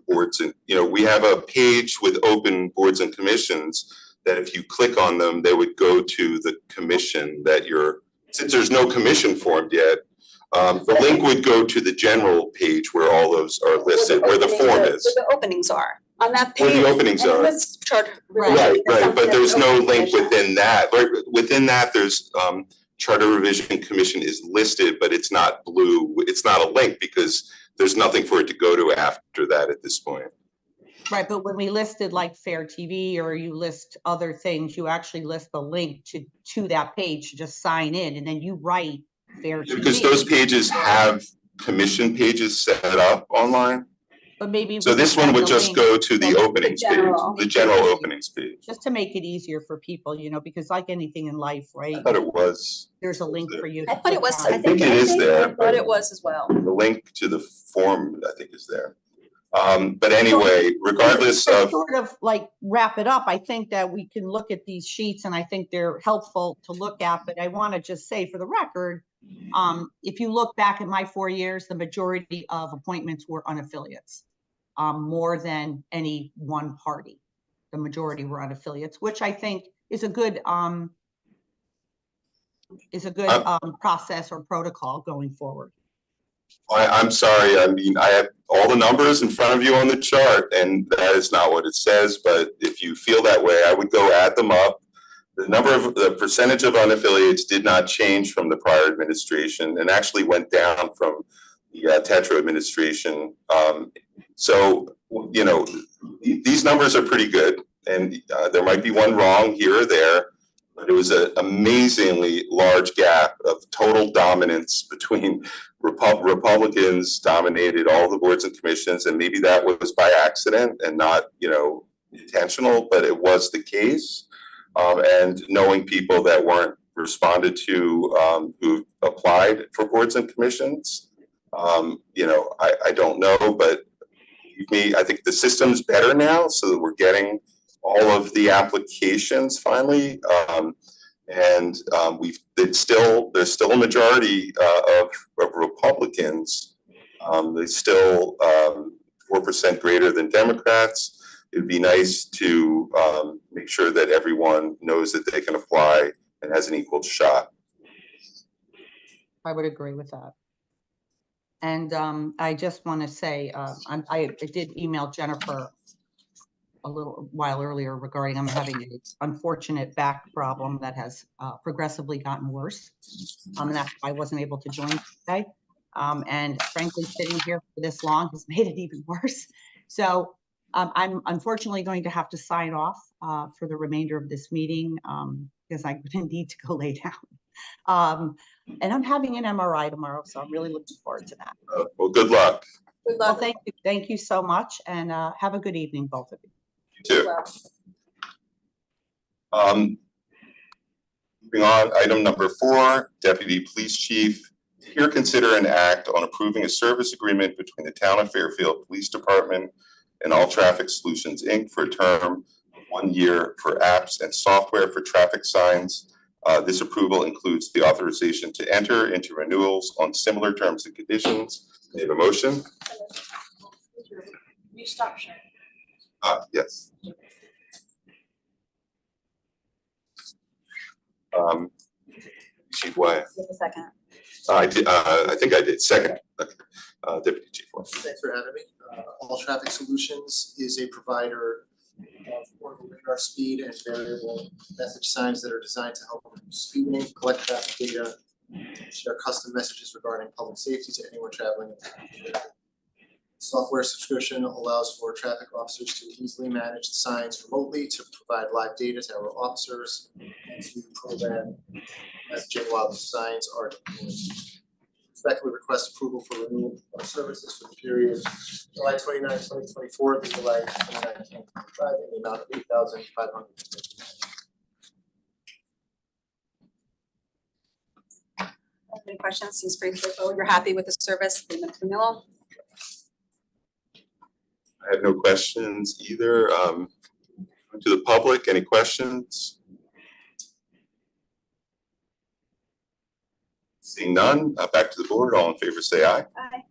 boards, and we have a page with open boards and commissions that if you click on them, they would go to the commission that since there's no commission formed yet, the link would go to the general page where all those are listed, where the form is. Where the openings are on that page. Where the openings are. Right, but there's no link within that. Right, within that, there's Charter Revision Commission is listed, but it's not blue. It's not a link because there's nothing for it to go to after that at this point. Right, but when we listed like FairTV or you list other things, you actually list the link to that page to just sign in, and then you write FairTV. Because those pages have commission pages set up online. But maybe so this one would just go to the openings page, the general openings page. Just to make it easier for people, because like anything in life, right? I thought it was. There's a link for you. I thought it was. I think it is there. I thought it was as well. The link to the form, I think, is there. But anyway, regardless of sort of like wrap it up, I think that we can look at these sheets and I think they're helpful to look at. But I want to just say for the record, if you look back at my 4 years, the majority of appointments were unaffiliates, more than any one party. the majority were unaffiliates, which I think is a good process or protocol going forward. I'm sorry, I mean, I have all the numbers in front of you on the chart, and that is not what it says, but if you feel that way, I would go add them up. The percentage of unaffiliates did not change from the prior administration and actually went down from the Tetra administration. So, you know, these numbers are pretty good, and there might be one wrong here or there, but it was an amazingly large gap of total dominance between Republicans dominated all the boards and commissions, and maybe that was by accident and not, you know, intentional, but it was the case. And knowing people that weren't responded to who applied for boards and commissions, you know, I don't know, but I think the system's better now, so that we're getting all of the applications finally. And there's still a majority of Republicans. There's still 4% greater than Democrats. It'd be nice to make sure that everyone knows that they can apply and has an equal shot. I would agree with that. And I just want to say, I did email Jennifer a little while earlier regarding I'm having an unfortunate back problem that has progressively gotten worse. And that's why I wasn't able to join today. And frankly, sitting here for this long has made it even worse. So I'm unfortunately going to have to sign off for the remainder of this meeting because I'm going to need to go lay down. And I'm having an MRI tomorrow, so I'm really looking forward to that. Well, good luck. Good Well, luck. thank you so much, and have a good evening, both of you. You too. Moving on, item number 4, Deputy Police Chief. Here, consider an act on approving a service agreement between the Town of Fairfield Police Department and All Traffic Solutions, Inc. for a term of 1 year for apps and software for traffic signs. This approval includes the authorization to enter into renewals on similar terms and conditions. May I have a motion? You stop sharing. Yes. Chief Wyatt. Give a second. I did. I think I did. Second. Okay. Deputy Chief Wyatt. Thanks for having me. All Traffic Solutions is a provider of portable radar speed and variable message signs that are designed to help reduce speeding, collect traffic data, share custom messages regarding public safety to anyone traveling. Software subscription allows for traffic officers to easily manage the signs remotely, to provide live data to our officers, and to program messaging while the signs are deployed. Respectfully request approval for renewal of services for the period July 29, 2024 to July 29, 2025 in the amount of $8,500. Any questions? Seems pretty straightforward. You're happy with the service renewal? I have no questions either. To the public, any questions? Seeing none, back to the board. All in favor, say aye. Aye.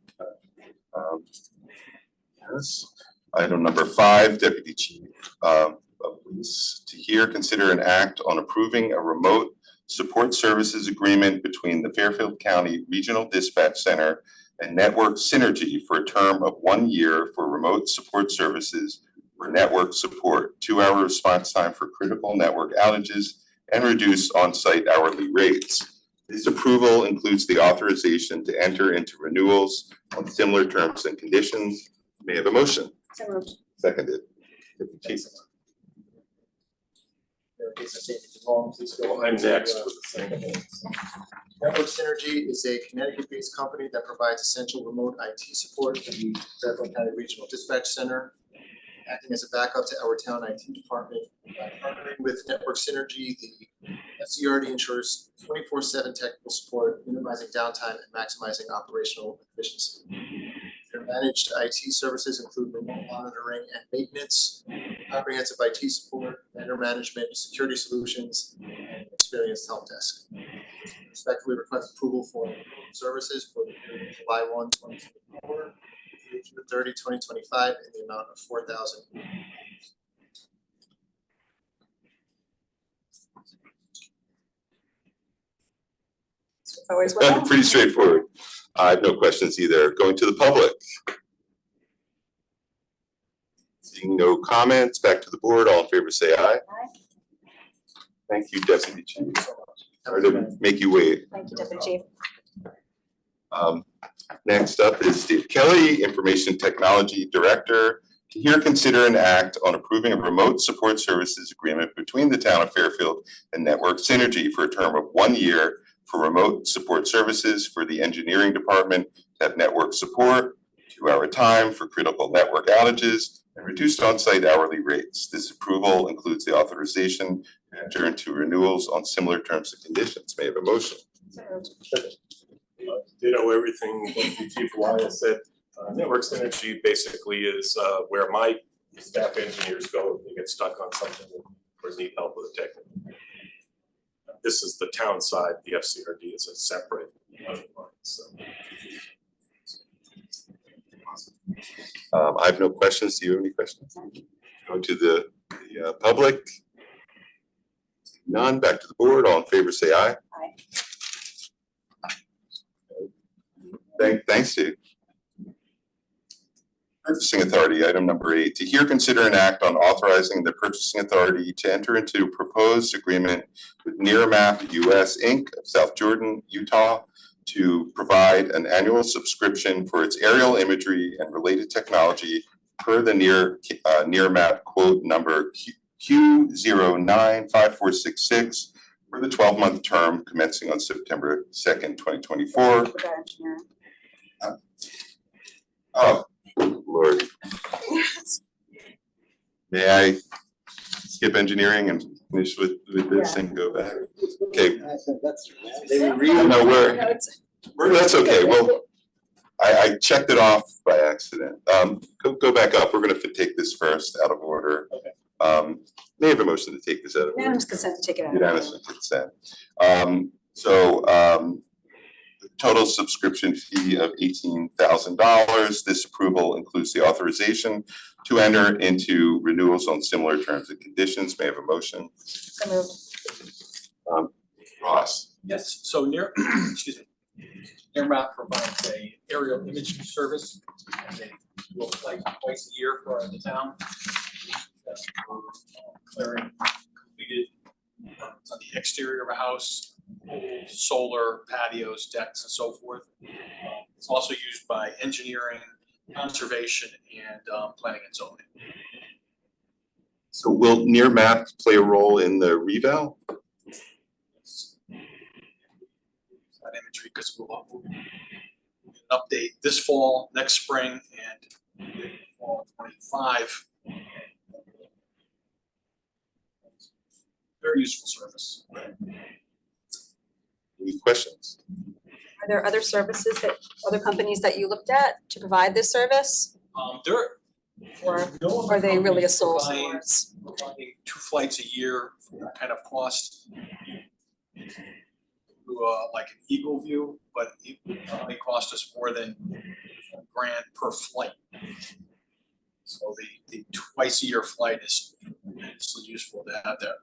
Yes. Item number 5, Deputy Chief of Police. To hear, consider an act on approving a remote support services agreement between the Fairfield County Regional Dispatch Center and Network Synergy for a term of 1 year for remote support services for network support, 2-hour response time for critical network outages, and reduced on-site hourly rates. This approval includes the authorization to enter into renewals on similar terms and conditions. May I have a motion? So moved. Seconded. Deputy Chief. In case I say anything wrong, please go. I'm next with the same. Network Synergy is a Connecticut-based company that provides essential remote IT support to the Fairfield County Regional Dispatch Center, acting as a backup to our town IT department. By partnering with Network Synergy, the FCRD ensures 24/7 technical support, minimizing downtime and maximizing operational efficiency. Their managed IT services include remote monitoring and maintenance, comprehensive IT support, vendor management, security solutions, and experienced help desk. Respectfully request approval for services for the period of July 1, 2024 through June 30, 2025 in the amount of $4,000. It's always what happens. Pretty straightforward. I have no questions either. Going to the public. Seeing no comments, back to the board. All in favor, say aye. Aye. Thank you, Deputy Chief. Sorry to make you wait. Thank you, Deputy Chief. Next up is Steve Kelly, Information Technology Director. To hear, consider, and act on approving a remote support services agreement between the town of Fairfield and Network Synergy for a term of 1 year for remote support services for the engineering department to have network support, 2-hour time for critical network outages, and reduced on-site hourly rates. This approval includes the authorization to enter into renewals on similar terms and conditions. May I have a motion? Ditto everything what Chief Wyatt said. Network Synergy basically is where my staff engineers go if they get stuck on something or need help with a technical. This is the town side. The FCRD is a separate line. So. I have no questions. Do you have any questions? Go to the public. None. Back to the board. All in favor, say aye. Aye. Thanks, Steve. Purchasing Authority, item number 8, to hear, consider, and act on authorizing the purchasing authority to enter into a proposed agreement with Nearmap US Inc. of South Jordan, Utah, to provide an annual subscription for its aerial imagery and related technology per the Nearmap quote number Q095466 for the 12-month term commencing on September 2nd, 2024. Oh, Lord. May I skip engineering and finish with this and go back? Okay. No, that's okay. Well, I checked it off by accident. Go back up. We're going to take this first out of order. May I have a motion to take this out of order? Unanimous consent to take it out. Unanimous consent. Total subscription fee of $18,000. This approval includes the authorization to enter into renewals on similar terms and conditions. May I have a motion? So moved. Ross. Yes, so excuse me, Nearmap provides a aerial imaging service, and they look like twice a year for the town. That's for clearing completed on the exterior of a house, solar, patios, decks, and so forth. It's also used by engineering, conservation, and planning and zoning. So will Nearmap play a role in the reval? That imagery, because we'll update this fall, next spring, and fall 25. Very useful service. Any questions? Are there other services that, other companies that you looked at to provide this service? Or are they really a sole source? Providing 2 flights a year for that kind of cost. Like an Eagle View, but it would probably cost us more than $1,000 per flight. So the twice a year flight is tremendously useful to have that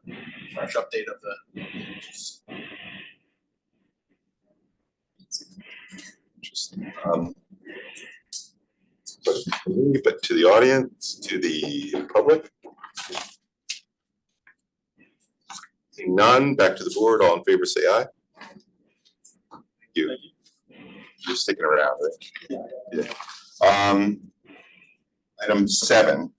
fresh update of the images. But to the audience, to the public? Seeing none, back to the board. All in favor, say aye. Thank you. You're sticking around, right? Yeah. Item 7,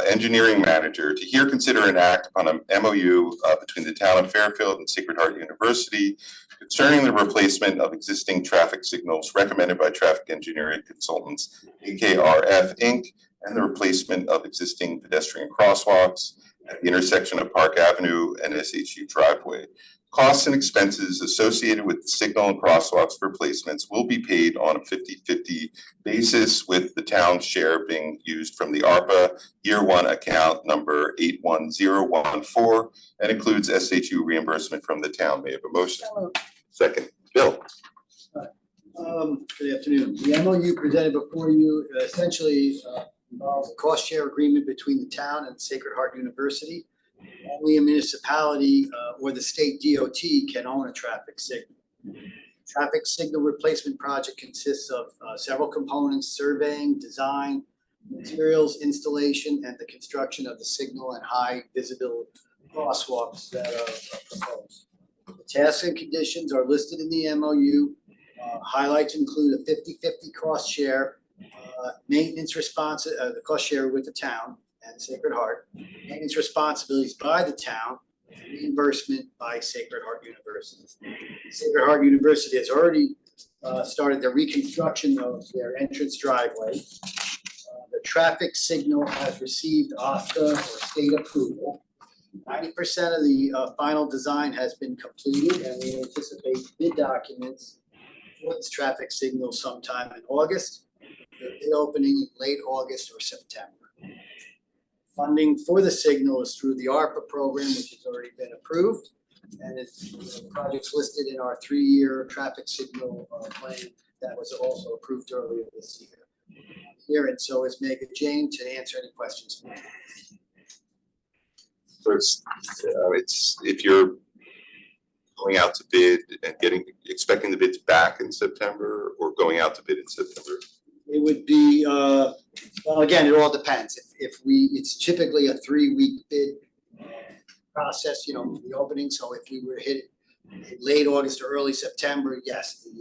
engineering manager, to hear, consider, and act on an MOU between the town of Fairfield and Sacred Heart University concerning the replacement of existing traffic signals recommended by Traffic Engineering Consultants, AKRF Inc., and the replacement of existing pedestrian crosswalks at the intersection of Park Avenue and SHU driveway. Costs and expenses associated with the signal and crosswalks replacements will be paid on a 50-50 basis, with the town's share being used from the ARPA Year 1 account number 81014 and includes SHU reimbursement from the town. May I have a motion? Second, Bill. Good afternoon. The MOU presented before you essentially involves a cost share agreement between the town and Sacred Heart University. only a municipality or the state DOT can own a traffic signal. Traffic signal replacement project consists of several components: surveying, design, materials, installation, and the construction of the signal and high visibility crosswalks that are proposed. The tasks and conditions are listed in the MOU. Highlights include a 50-50 cost share, maintenance the cost share with the town and Sacred Heart, maintenance responsibilities by the town, reimbursement by Sacred Heart University. Sacred Heart University has already started the reconstruction of their entrance driveway. The traffic signal has received OSTA or state approval. 90% of the final design has been completed, and we anticipate bid documents for this traffic signal sometime in August. The bid opening in late August or September. Funding for the signal is through the ARPA program, which has already been approved. And it's, the project's listed in our 3-year traffic signal plan that was also approved earlier this year. Here, and so is Megan Jane to answer any questions. So it's if you're going out to bid and expecting the bids back in September, or going out to bid in September? It would be, well, again, it all depends. It's typically a 3-week bid process, you know, the opening. So if we were hit late August or early September, yes, the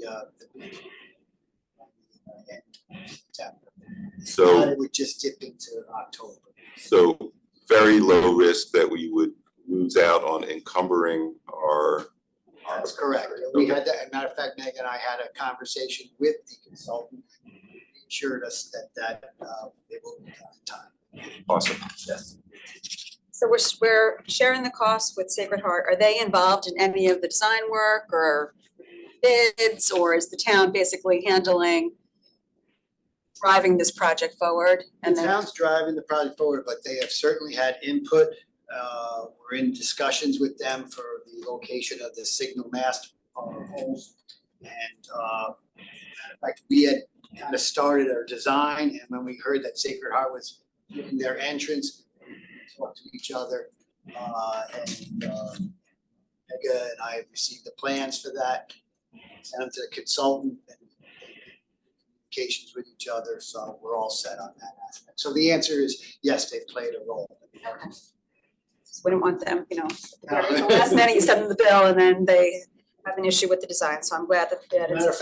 September. So it would just dip into October. So very low risk that we would lose out on encumbering our. That's correct. We had that, as a matter of fact, Meg and I had a conversation with the consultant. He assured us that it will be done in time. Awesome. Yes. So we're sharing the costs with Sacred Heart. Are they involved in any of the design work or bids, or is the town basically driving this project forward? The town's driving the project forward, but they have certainly had input. We're in discussions with them for the location of the signal mast poles. And in fact, we had kind of started our design, and when we heard that Sacred Heart was doing their entrance, we talked to each other. And Mega and I have received the plans for that, sent them to the consultant, and communications with each other, so we're all set on that aspect. So the answer is yes, they've played a role. Okay. We don't want them, you know, at the last minute you send them the bill and then they have an issue with the design, so I'm glad that Matter of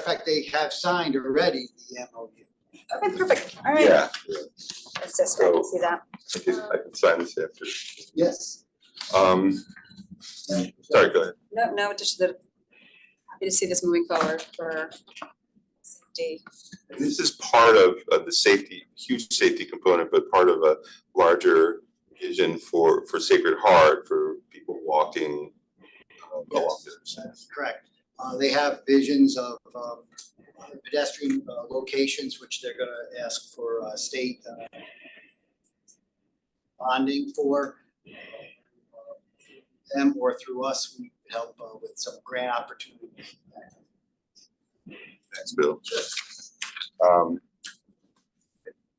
fact, they have signed already the MOU. Okay, perfect, all right. Yeah. That's just, I can see that. I can sign this after. Yes. Sorry, go ahead. No, just happy to see this moving forward for safety. This is part of the safety, huge safety component, but part of a larger vision for Sacred Heart, for people walking along there. That's correct. They have visions of pedestrian locations, which they're going to ask for state bonding for them, or through us. We could help with some grant opportunities. Thanks, Bill.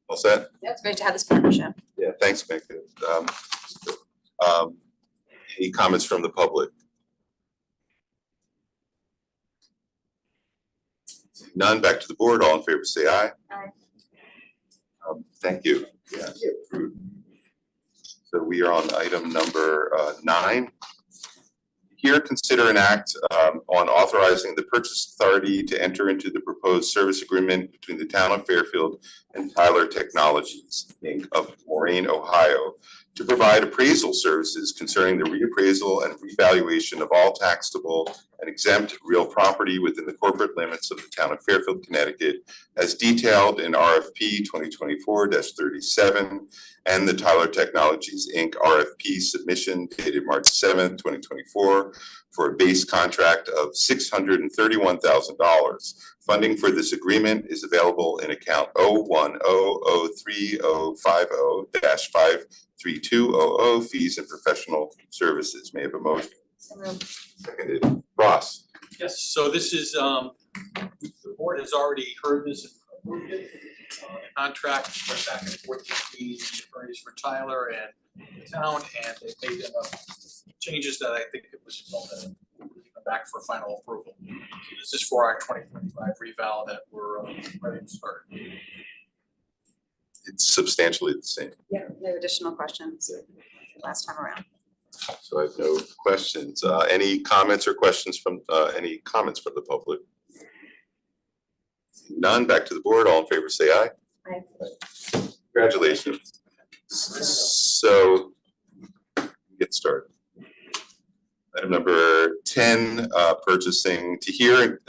All set? Yeah, it's great to have this partnership. Yeah, thanks, Mecca. Any comments from the public? None, back to the board. All in favor, say aye. Aye. Thank you. Yeah. So we are on item number 9. Here, consider an act on authorizing the purchase authority to enter into the proposed service agreement between the town of Fairfield and Tyler Technologies, Inc. of Moraine, Ohio, to provide appraisal services concerning the reappraisal and revaluation of all taxable and exempt real property within the corporate limits of the town of Fairfield, Connecticut, as detailed in RFP 2024-37 and the Tyler Technologies, Inc. RFP submission dated March 7th, 2024, for a base contract of $631,000. Funding for this agreement is available in account 010-03050-53200, fees and professional services. May I have a motion? Seconded. Ross. Yes, so this is, the board has already heard this and approved it. contract, went back and forth with the attorneys for Tyler and the town, and they made enough changes that I think it was back for final approval. This is for our 2025 reval that we're ready to start. It's substantially the same. Yeah, no additional questions last time around. So I have no questions. Any comments or questions from, any comments from the public? None, back to the board. All in favor, say aye. Aye. Congratulations. So, get started. Item number 10, purchasing consider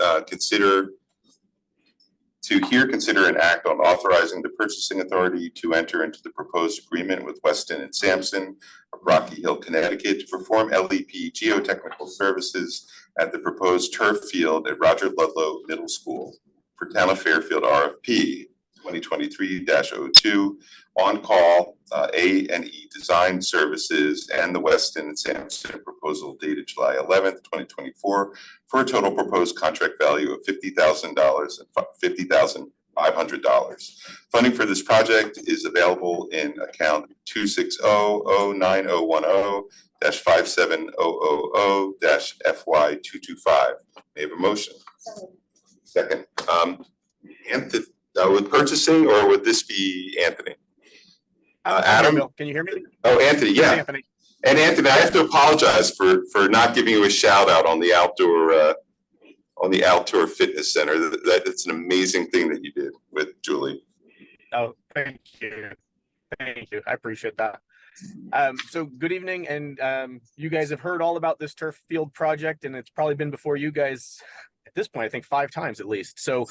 and act on authorizing the purchasing authority to enter into the proposed agreement with Weston and Sampson of Rocky Hill, Connecticut to perform LEP geotechnical services at the proposed turf field at Roger Ludlow Middle School for Town of Fairfield RFP 2023-02 on-call A&E design services and the Weston and Sampson proposal dated July 11th, 2024 for a total proposed contract value of $50,000 and $50,500. Funding for this project is available in account 260-00901-57000-FY225. May I have a motion? Second. Anthony, with purchasing, or would this be Anthony? Adam? Can you hear me? Oh, Anthony, yeah. Anthony. And Anthony, I have to apologize for not giving you a shout out on the outdoor fitness center. That's an amazing thing that you did with Julie. Oh, thank you. Thank you. I appreciate that. So good evening, and you guys have heard all about this turf field project, and it's probably been before you guys at this point, I think 5 times at least. So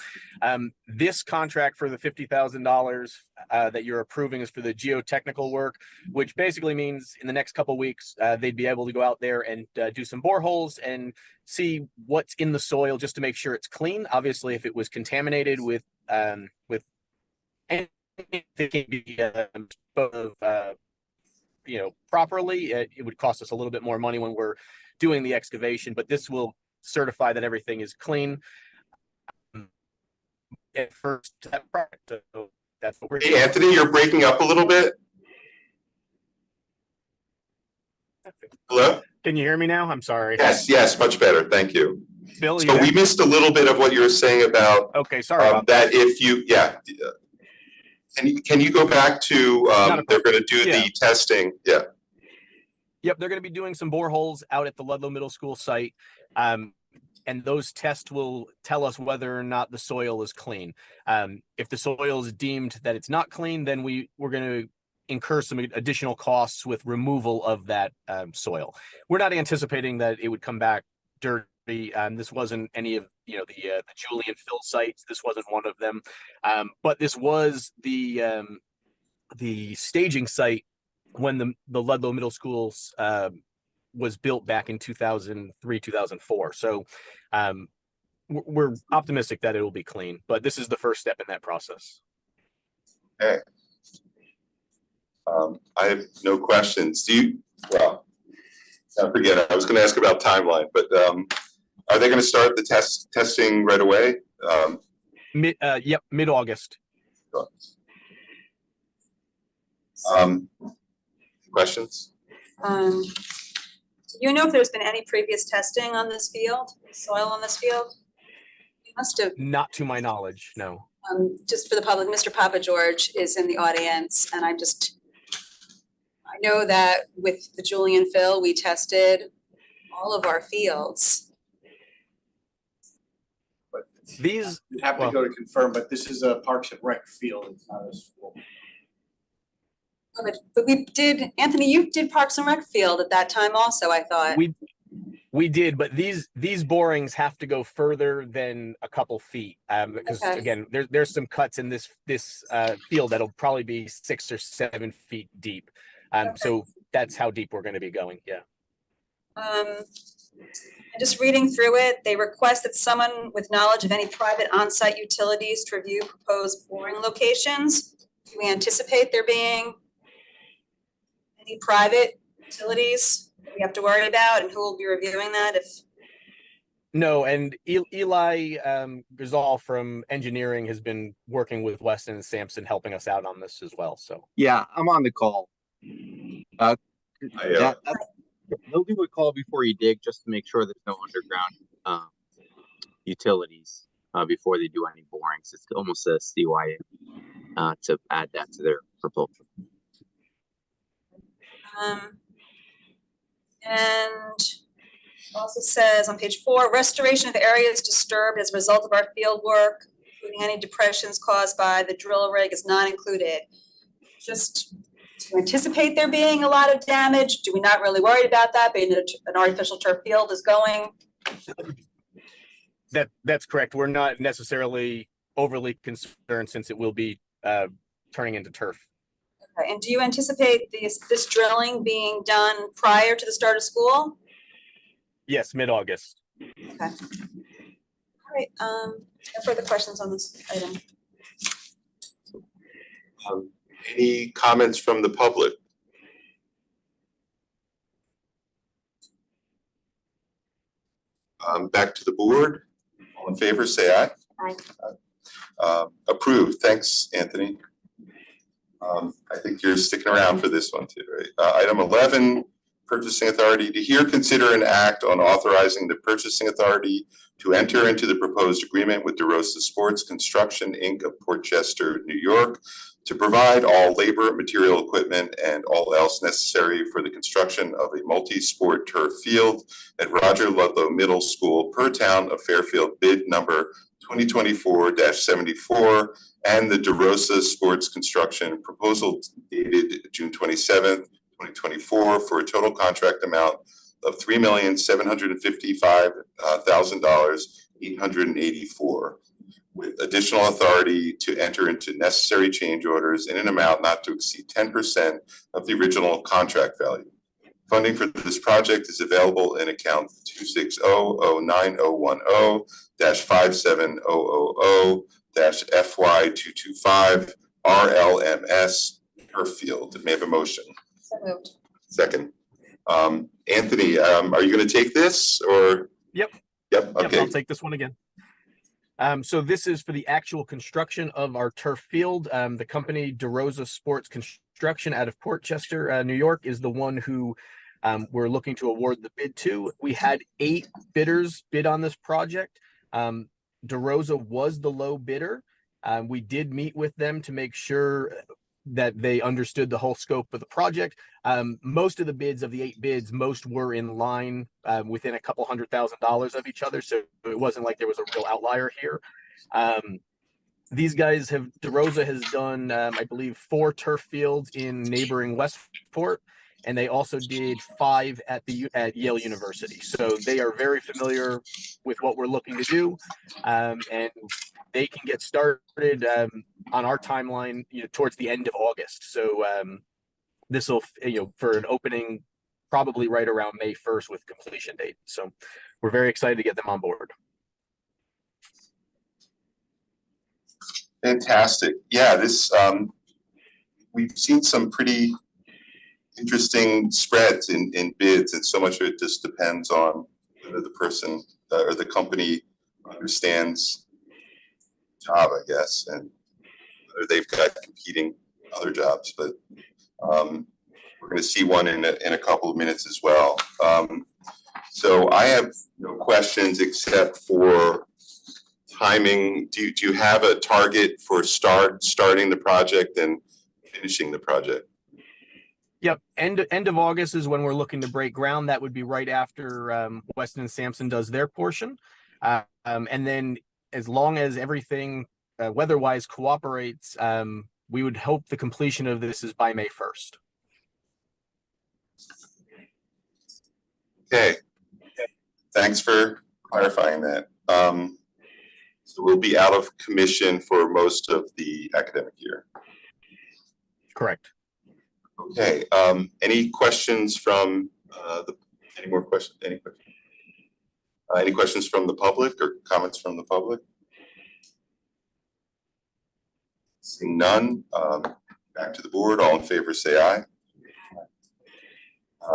this contract for the $50,000 that you're approving is for the geotechnical work, which basically means in the next couple of weeks, they'd be able to go out there and do some boreholes and see what's in the soil just to make sure it's clean. Obviously, if it was contaminated with anything that can be properly, it would cost us a little bit more money when we're doing the excavation, but this will certify that everything is clean. At first, so that's what we're doing. Hey, Anthony, you're breaking up a little bit. Hello? Can you hear me now? I'm sorry. Yes, much better. Thank you. Bill, So we missed a little bit of what you were saying about okay, sorry about that. If you, can you go back to they're going to do the testing? Yeah. Yep, they're going to be doing some boreholes out at the Ludlow Middle School site. And those tests will tell us whether or not the soil is clean. If the soil is deemed that it's not clean, then we're going to incur some additional costs with removal of that soil. We're not anticipating that it would come back dirty. This wasn't any of the Julian fill sites. This wasn't one of them. But this was the staging site when the Ludlow Middle Schools was built back in 2003, 2004. So we're optimistic that it will be clean, but this is the first step in that process. Okay. I have no questions. I forget, I was going to ask about timeline, but are they going to start the testing right away? Yep, mid-August. Questions? Do you know if there's been any previous testing on this field, soil on this field? You must have. Not to my knowledge, no. Just for the public, Mr. Papa George is in the audience, and I know that with the Julian fill, we tested all of our fields. But these you'd have to go to confirm, but this is a Parks and Rec field, it's not a school. But we did, Anthony, you did Parks and Rec field at that time also, I thought. We did, but these borings have to go further than a couple feet because again, there's some cuts in this field that'll probably be 6 or 7 feet deep. So that's how deep we're going to be going. Yeah. Just reading through it, they request that someone with knowledge of any private on-site utilities to review proposed boring locations. Do we anticipate there being any private utilities that we have to worry about, and who will be reviewing that? No, and Eli Gazal from engineering has been working with Weston and Sampson, helping us out on this as well. So Yeah, I'm on the call. I, They'll do a call before you dig, just to make sure there's no underground utilities before they do any borings. It's almost a CYA to add that to their proposal. And also says on page 4, restoration of areas disturbed as a result of our field work, including any depressions caused by the drill rig, is not included. Just to anticipate there being a lot of damage, do we not really worry about that, being that an artificial turf field is going? That's correct. We're not necessarily overly concerned since it will be turning into turf. Okay. And do you anticipate this drilling being done prior to the start of school? Yes, mid-August. Okay. All right. No further questions on this item. any comments from the public? Back to the board. All in favor, say aye. Aye. Approved. Thanks, Anthony. I think you're sticking around for this one too, right? Item 11, purchasing authority to hear, consider, and act on authorizing the purchasing authority to enter into the proposed agreement with DeRosa Sports Construction, Inc. of Port Chester, New York, to provide all labor, material, equipment, and all else necessary for the construction of a multi-sport turf field at Roger Ludlow Middle School per town of Fairfield, bid number 2024-74, and the DeRosa Sports Construction proposal dated June 27th, 2024, for a total contract amount of $3,755,884, with additional authority to enter into necessary change orders in an amount not to exceed 10% of the original contract value. Funding for this project is available in account 260-090-57000-FY225 RLMS Perfield. May I have a motion? So moved. Second. Anthony, are you going to take this or? Yep. Yep. Okay. Yep, I'll take this one again. So this is for the actual construction of our turf field. The company DeRosa Sports Construction out of Port Chester, New York, is the one who we're looking to award the bid to. We had 8 bidders bid on this project. DeRosa was the low bidder. We did meet with them to make sure that they understood the whole scope of the project. Most of the bids of the 8 bids, most were in line within a couple $100,000 of each other. So it wasn't like there was a real outlier here. These guys have, DeRosa has done, I believe, 4 turf fields in neighboring Westport, and they also did 5 at Yale University. So they are very familiar with what we're looking to do, and they can get started on our timeline, towards the end of August. So this will, for an opening, probably right around May 1st with completion date. So we're very excited to get them on board. Fantastic. Yeah, this we've seen some pretty interesting spreads in bids, and so much of it just depends on whether the person or the company understands the job, I guess, and whether they've got competing other jobs. But we're going to see one in a couple of minutes as well. So I have no questions except for timing. Do you have a target for starting the project and finishing the project? Yep, end of August is when we're looking to break ground. That would be right after Weston and Sampson does their portion, and then as long as everything weather-wise cooperates, we would hope the completion of this is by May 1st. Okay, thanks for clarifying that. So we'll be out of commission for most of the academic year. Correct. Okay, any questions from any more questions? Any questions from the public or comments from the public? Seeing none, back to the board. All in favor, say aye.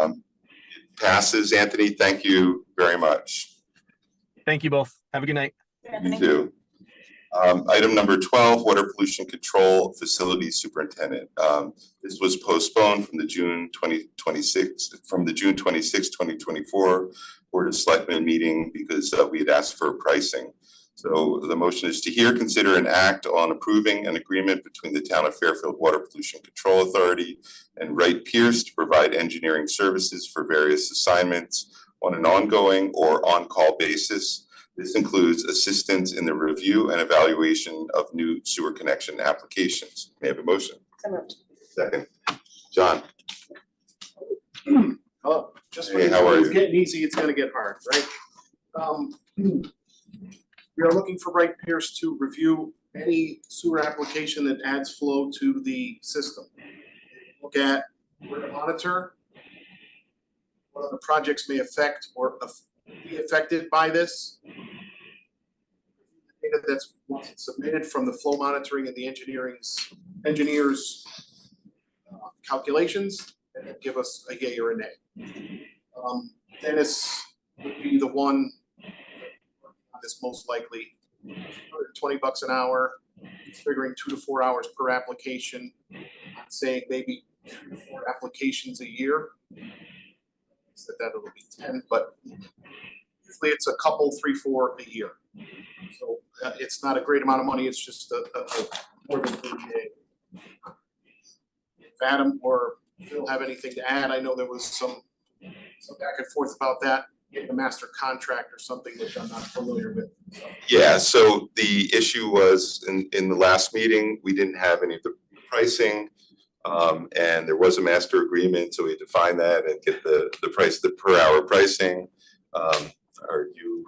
It passes. Anthony, thank you very much. Thank you both. Have a good night. You too. Item number 12, water pollution control facility superintendent. This was postponed from the June 26, 2024 Board of Selectmen meeting because we had asked for pricing. So the motion is to hear, consider, and act on approving an agreement between the Town of Fairfield Water Pollution Control Authority and Wright Pierce to provide engineering services for various assignments on an ongoing or on-call basis. This includes assistance in the review and evaluation of new sewer connection applications. May I have a motion? So moved. Second. John? Oh, just Hey, when how are it's you? getting easy, it's gonna get hard, right? We are looking for Wright Pierce to review any sewer application that adds flow to the system. Look at where to monitor, what other projects may affect or be affected by this. Data that's submitted from the flow monitoring and the engineers calculations, and then give us a yay or a nay. Dennis would be the one that's most likely. $120 an hour, figuring 2 to 4 hours per application. I'm saying maybe 3 to 4 applications a year. So that it'll be 10, but usually it's a couple, 3, 4 a year. So it's not a great amount of money. It's just a more than 30 days. If Adam or Phil have anything to add, I know there was some back and forth about that, getting a master contract or something, which I'm not familiar with. Yeah, so the issue was in the last meeting, we didn't have any of the pricing. And there was a master agreement, so we had to find that and get the price, the per hour pricing. Are you?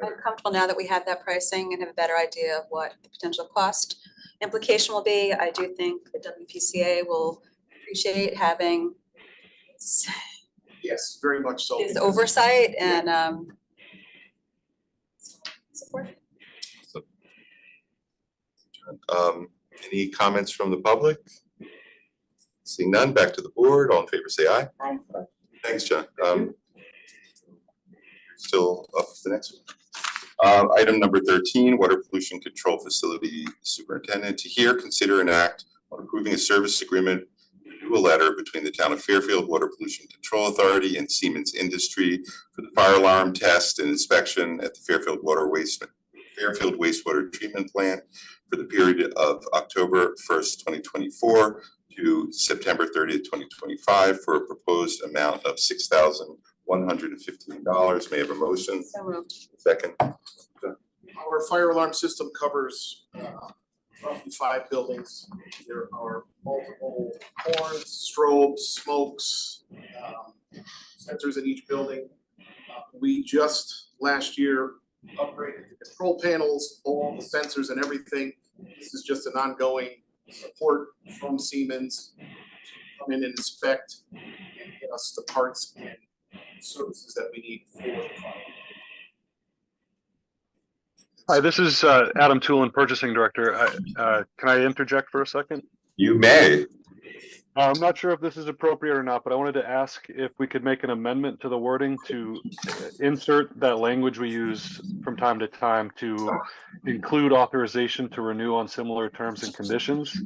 I'm comfortable now that we have that pricing and have a better idea of what the potential cost implication will be. I do think the WPCA will appreciate having Yes, very much so. his oversight and support. Any comments from the public? Seeing none, back to the board. All in favor, say aye. Aye. Thanks, John. Still up to the next one. Item number 13, water pollution control facility superintendent. To hear, consider, and act on approving a service agreement, renew a letter between the Town of Fairfield Water Pollution Control Authority and Siemens Industry for the fire alarm test and inspection at the Fairfield Wastewater Treatment Plant for the period of October 1st, 2024 to September 30th, 2025 for a proposed amount of $6,115. May I have a motion? So moved. Second. Our fire alarm system covers roughly 5 buildings. There are multiple horns, strobes, smokes, sensors in each building. We just last year upgraded the control panels, all the sensors and everything. This is just an ongoing support from Siemens to come in and inspect and get us the parts and services that we need for the fire. Hi, this is Adam Toolin, Purchasing Director. Can I interject for a second? You may. I'm not sure if this is appropriate or not, but I wanted to ask if we could make an amendment to the wording to insert that language we use from time to time to include authorization to renew on similar terms and conditions.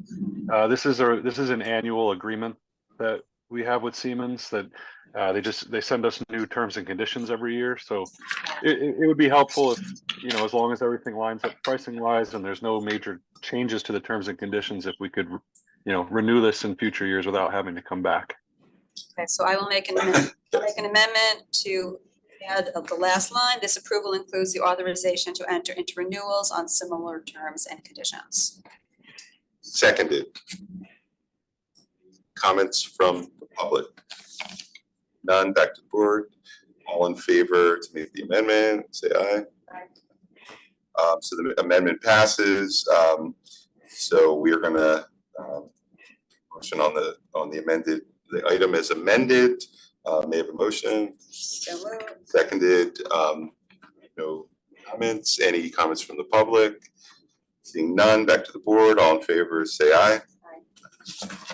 This is an annual agreement that we have with Siemens that they send us new terms and conditions every year. So it would be helpful if, as long as everything lines up pricing wise and there's no major changes to the terms and conditions, if we could renew this in future years without having to come back. Okay, so I will make an amendment to add the last line. This approval includes the authorization to enter into renewals on similar terms and conditions. Seconded. Comments from the public? None. Back to the board. All in favor to make the amendment, say aye. Aye. So the amendment passes. So we are gonna motion on the amended, the item is amended. May I have a motion? So moved. Seconded. No comments. Any comments from the public? Seeing none, back to the board. All in favor, say aye.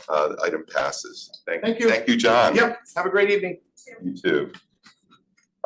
The item passes. Thank you. Thank you, John. Yep, have a great evening. You too.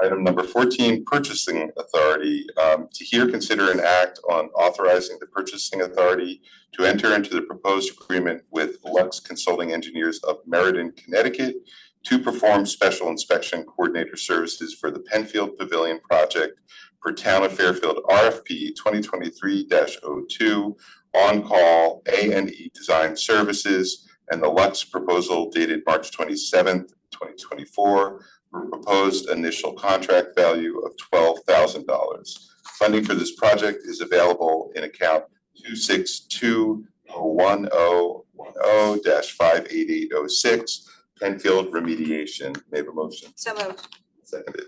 Item number 14, purchasing authority. To hear, consider, and act on authorizing the purchasing authority to enter into the proposed agreement with Lux Consulting Engineers of Meriden, Connecticut to perform special inspection coordinator services for the Penfield Pavilion project for Town of Fairfield RFP 2023-02 on-call A&E design services and the Lux proposal dated March 27th, 2024 for proposed initial contract value of $12,000. Funding for this project is available in account 262-1010-58806 Penfield Remediation. May I have a motion? So moved. Seconded.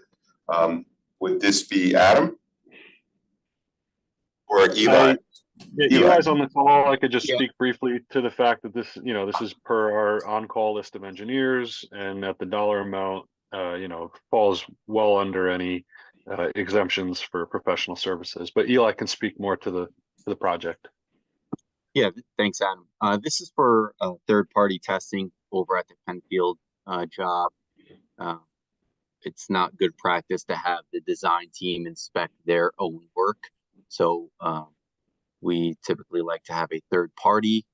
Would this be Adam? Or Eli? Eli's on the call. I could just Yeah. speak briefly to the fact that this, this is per our on-call list of engineers, and that the dollar amount, falls well under any exemptions for professional services. But Eli can speak more to the project. Yeah, thanks, Adam. This is for third-party testing over at the Penfield job. It's not good practice to have the design team inspect their own work. So we typically like to have a third party,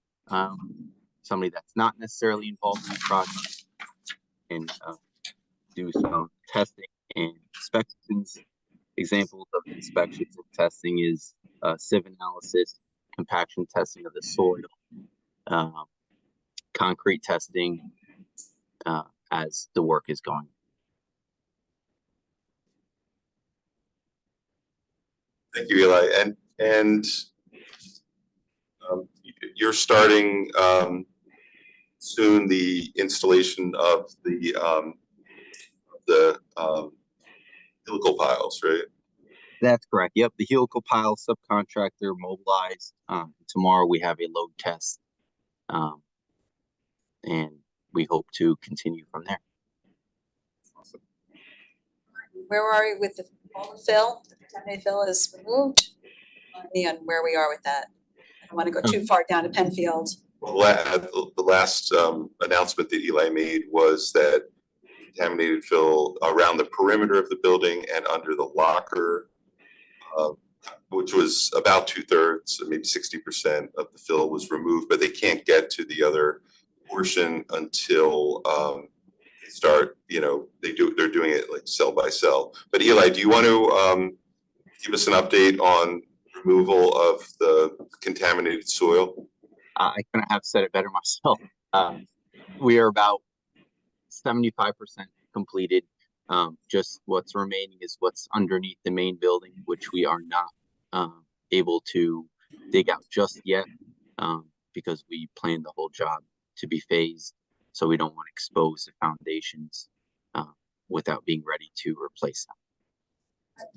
somebody that's not necessarily involved in the project, and do some testing and inspections. Examples of inspections and testing is sieve analysis, compaction testing of the soil, concrete testing as the work is going. Thank you, Eli. And you're starting soon the installation of the helical piles, right? That's correct. Yep, the helical pile subcontractor mobilized. Tomorrow we have a load test, and we hope to continue from there. Where are we with the fill? The contaminated fill is removed. On where we are with that. I don't want to go too far down to Penfield. Well, the last announcement that Eli made was that contaminated fill around the perimeter of the building and under the locker, which was about 2/3, maybe 60% of the fill was removed, but they can't get to the other portion until they start, they're doing it like cell by cell. But Eli, do you want to give us an update on removal of the contaminated soil? I couldn't have said it better myself. We are about 75% completed. Just what's remaining is what's underneath the main building, which we are not able to dig out just yet, because we planned the whole job to be phased, so we don't want to expose the foundations without being ready to replace them.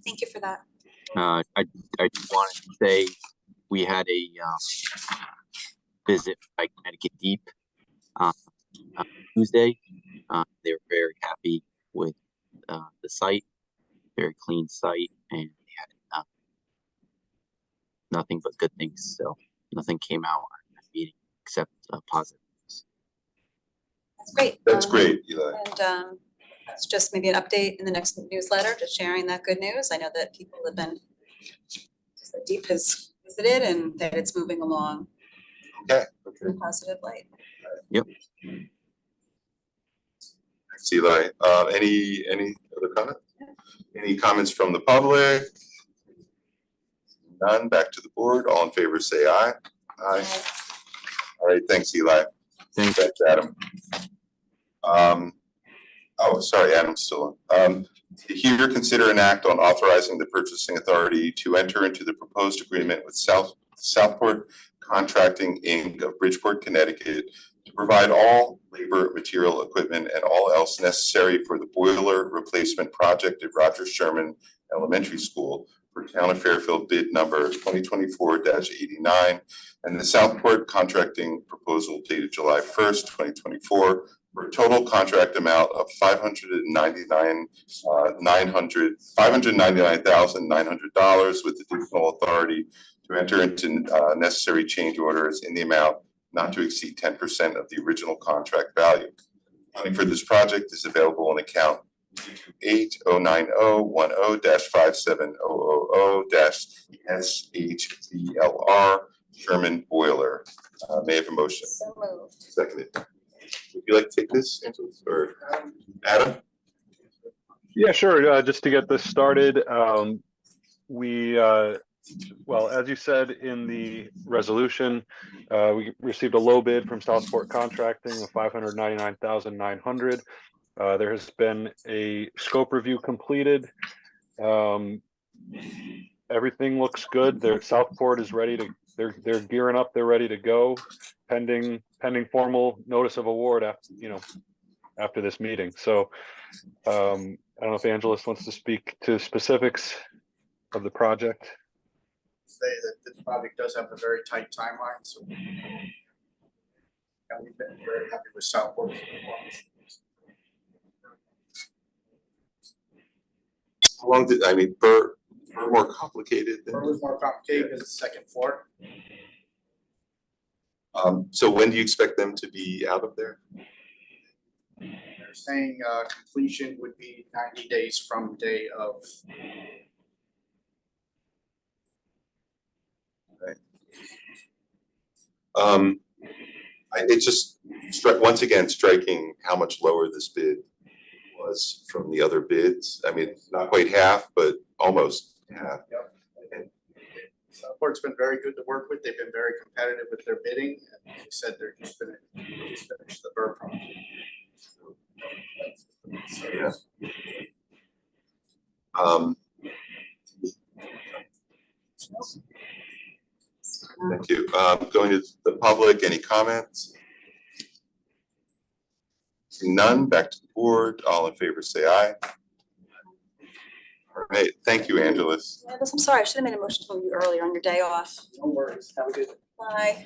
Thank you for that. I wanted to say we had a visit by Connecticut Deep on Tuesday. They were very happy with the site, very clean site, and they had nothing but good things. So nothing came out on that meeting except positive news. That's great. That's great, Eli. And that's just maybe an update in the next newsletter, just sharing that good news. I know that people have been, just that Deep has visited and that it's moving along. Okay. In a positive light. Yep. Thanks, Eli. Any other comments? Any comments from the public? None. Back to the board. All in favor, say aye. Aye. All right. Thanks, Eli. Thanks. Thanks, Adam. Sorry, Adam's still on. To hear, consider, and act on authorizing the purchasing authority to enter into the proposed agreement with Southport Contracting, Inc. of Bridgeport, Connecticut, to provide all labor, material, equipment, and all else necessary for the boiler replacement project at Roger Sherman Elementary School for Town of Fairfield bid number 2024-89, and the Southport Contracting proposal dated July 1st, 2024, for a total contract amount of $599,900 with additional authority to enter into necessary change orders in the amount not to exceed 10% of the original contract value. Money for this project is available in account 2280901-5700-SHBLR Sherman Boiler. May I have a motion? So moved. Seconded. Would you like to take this, Angela, or Adam? Yeah, sure. Just to get this started, well, as you said in the resolution, we received a low bid from Southport Contracting of $599,900. There has been a scope review completed. Everything looks good. Southport is ready to. They're gearing up. They're ready to go, pending formal notice of award after this meeting. So I don't know if Angelus wants to speak to specifics of the project. Say that this project does have a very tight timeline, so and we've been very happy with Southport. How long did Burr more complicated than? Burr was more complicated because it's the second floor. So when do you expect them to be out of there? They're saying completion would be 90 days from day of. It's just once again striking how much lower this bid was from the other bids. I mean, not quite half, but almost half. Yep. Southport's been very good to work with. They've been very competitive with their bidding. And they said they're just going to finish the Burr project. So, yeah. Thank you. Going to the public, any comments? Seeing none, back to the board. All in favor, say aye. All right, thank you, Angelus. I'm sorry, I should have made a motion for you earlier on your day off. No worries. Have a good one. Bye.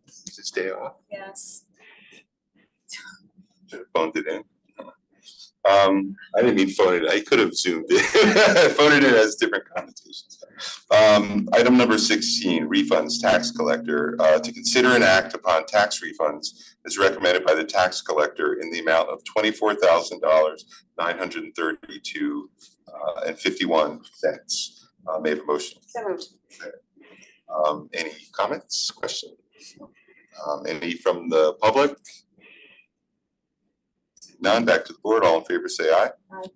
Is this day off? Yes. Should have phoned it in. I didn't mean phone it. I could have zoomed it. Phone it in has different connotations. Item number 16, refunds tax collector. To consider an act upon tax refunds as recommended by the tax collector in the amount of $24,932.51. May I have a motion? So moved. Any comments, questions? Any from the public? None, back to the board. All in favor, say aye. Aye.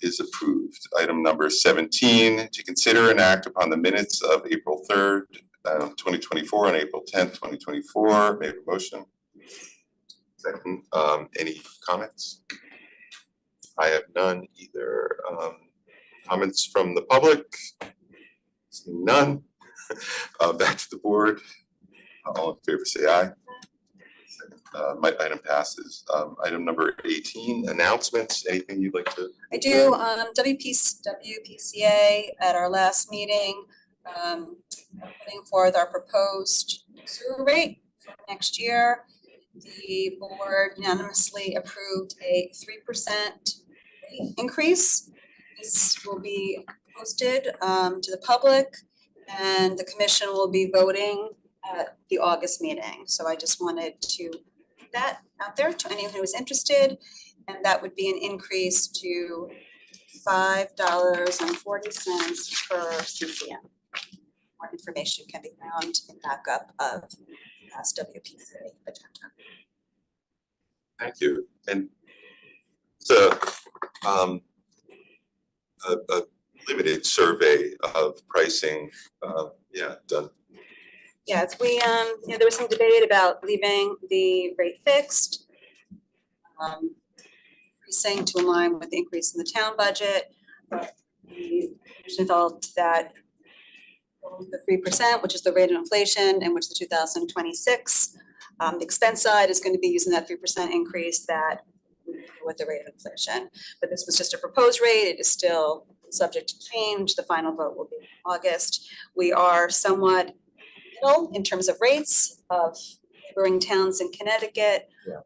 Is approved. Item number 17, to consider an act upon the minutes of April 3rd, 2024 and April 10th, 2024. May I have a motion? Second. Any comments? I have none either. Comments from the public? Seeing none. Back to the board. All in favor, say aye. My item passes. Item number 18, announcements. Anything you'd like to? I do. WPCA at our last meeting, putting forth our proposed sewer rate for next year. The board unanimously approved a 3% rate increase. This will be posted to the public, and the commission will be voting at the August meeting. So I just wanted to put that out there to anyone who is interested, and that would be an increase to $5.40 per CCM. More information can be found in backup of last WPCA agenda. Thank you. And it's a limited survey of pricing. Yeah, done. Yes, we there was some debate about leaving the rate fixed, increasing to align with the increase in the town budget. But we felt that the 3%, which is the rate of inflation, and which the 2026, the expense side is going to be using that 3% increase that with the rate of inflation. But this was just a proposed rate. It is still subject to change. The final vote will be in August. We are somewhat in terms of rates of neighboring towns in Connecticut. Yeah.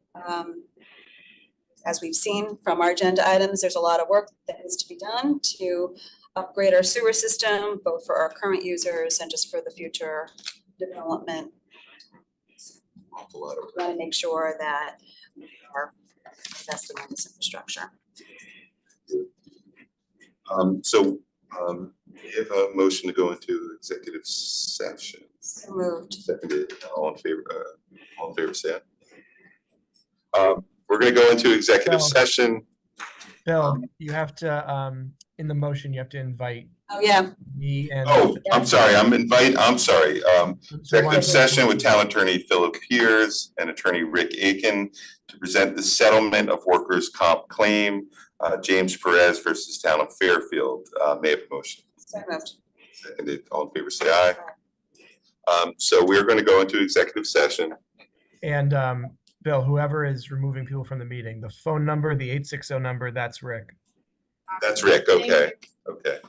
As we've seen from our agenda items, there's a lot of work that needs to be done to upgrade our sewer system, both for our current users and just for the future development. Awful lot of We want to make sure that we are investing in this infrastructure. We have a motion to go into executive session. So moved. Seconded, all in favor, say aye. We're gonna go into executive Bill. session. Bill, you have to, in the motion, you have to invite Oh, yeah. me and. Oh, I'm sorry, So executive one- session with town attorney Philip Piers and attorney Rick Aiken to present the settlement of workers' comp claim, James Perez versus town of Fairfield. May I have a motion? So moved. Seconded, all in favor, say aye. So we're gonna go into executive session. And, Bill, whoever is removing people from the meeting, the phone number, the 860 number, that's Rick. That's Rick, okay, okay.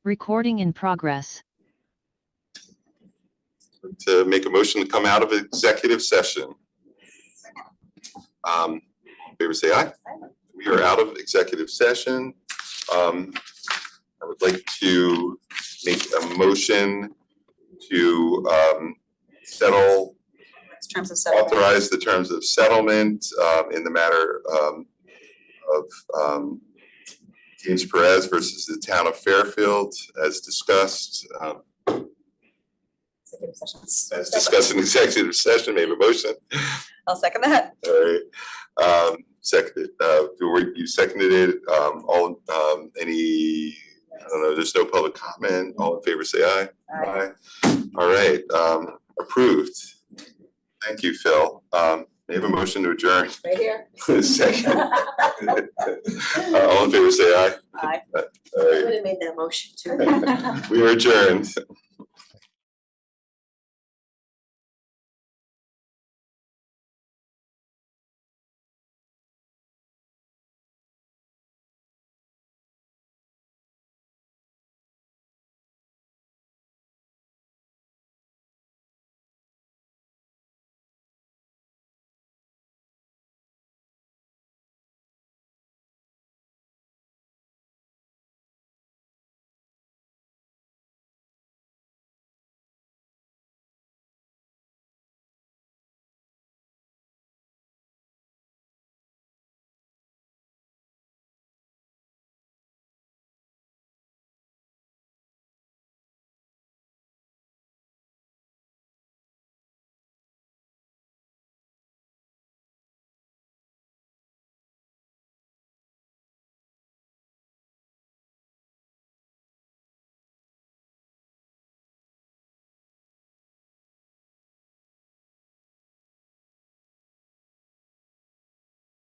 Recording in progress. To make a motion to come out of executive session. Favor say aye. We are out of executive session. I would like to make a motion to settle, Terms of settlement. authorize the terms of settlement in the matter of James Perez versus the town of Fairfield, as discussed. Executive sessions. As discussed in executive session, may I have a motion? I'll second that. All right, seconded, you seconded it, all, any, I don't know, there's no public comment, all in favor say aye. Aye. All right, approved. Thank you, Phil. May I have a motion to adjourn? Right here. Second. All in favor say aye. Aye. All right, have made that motion too. we are adjourned.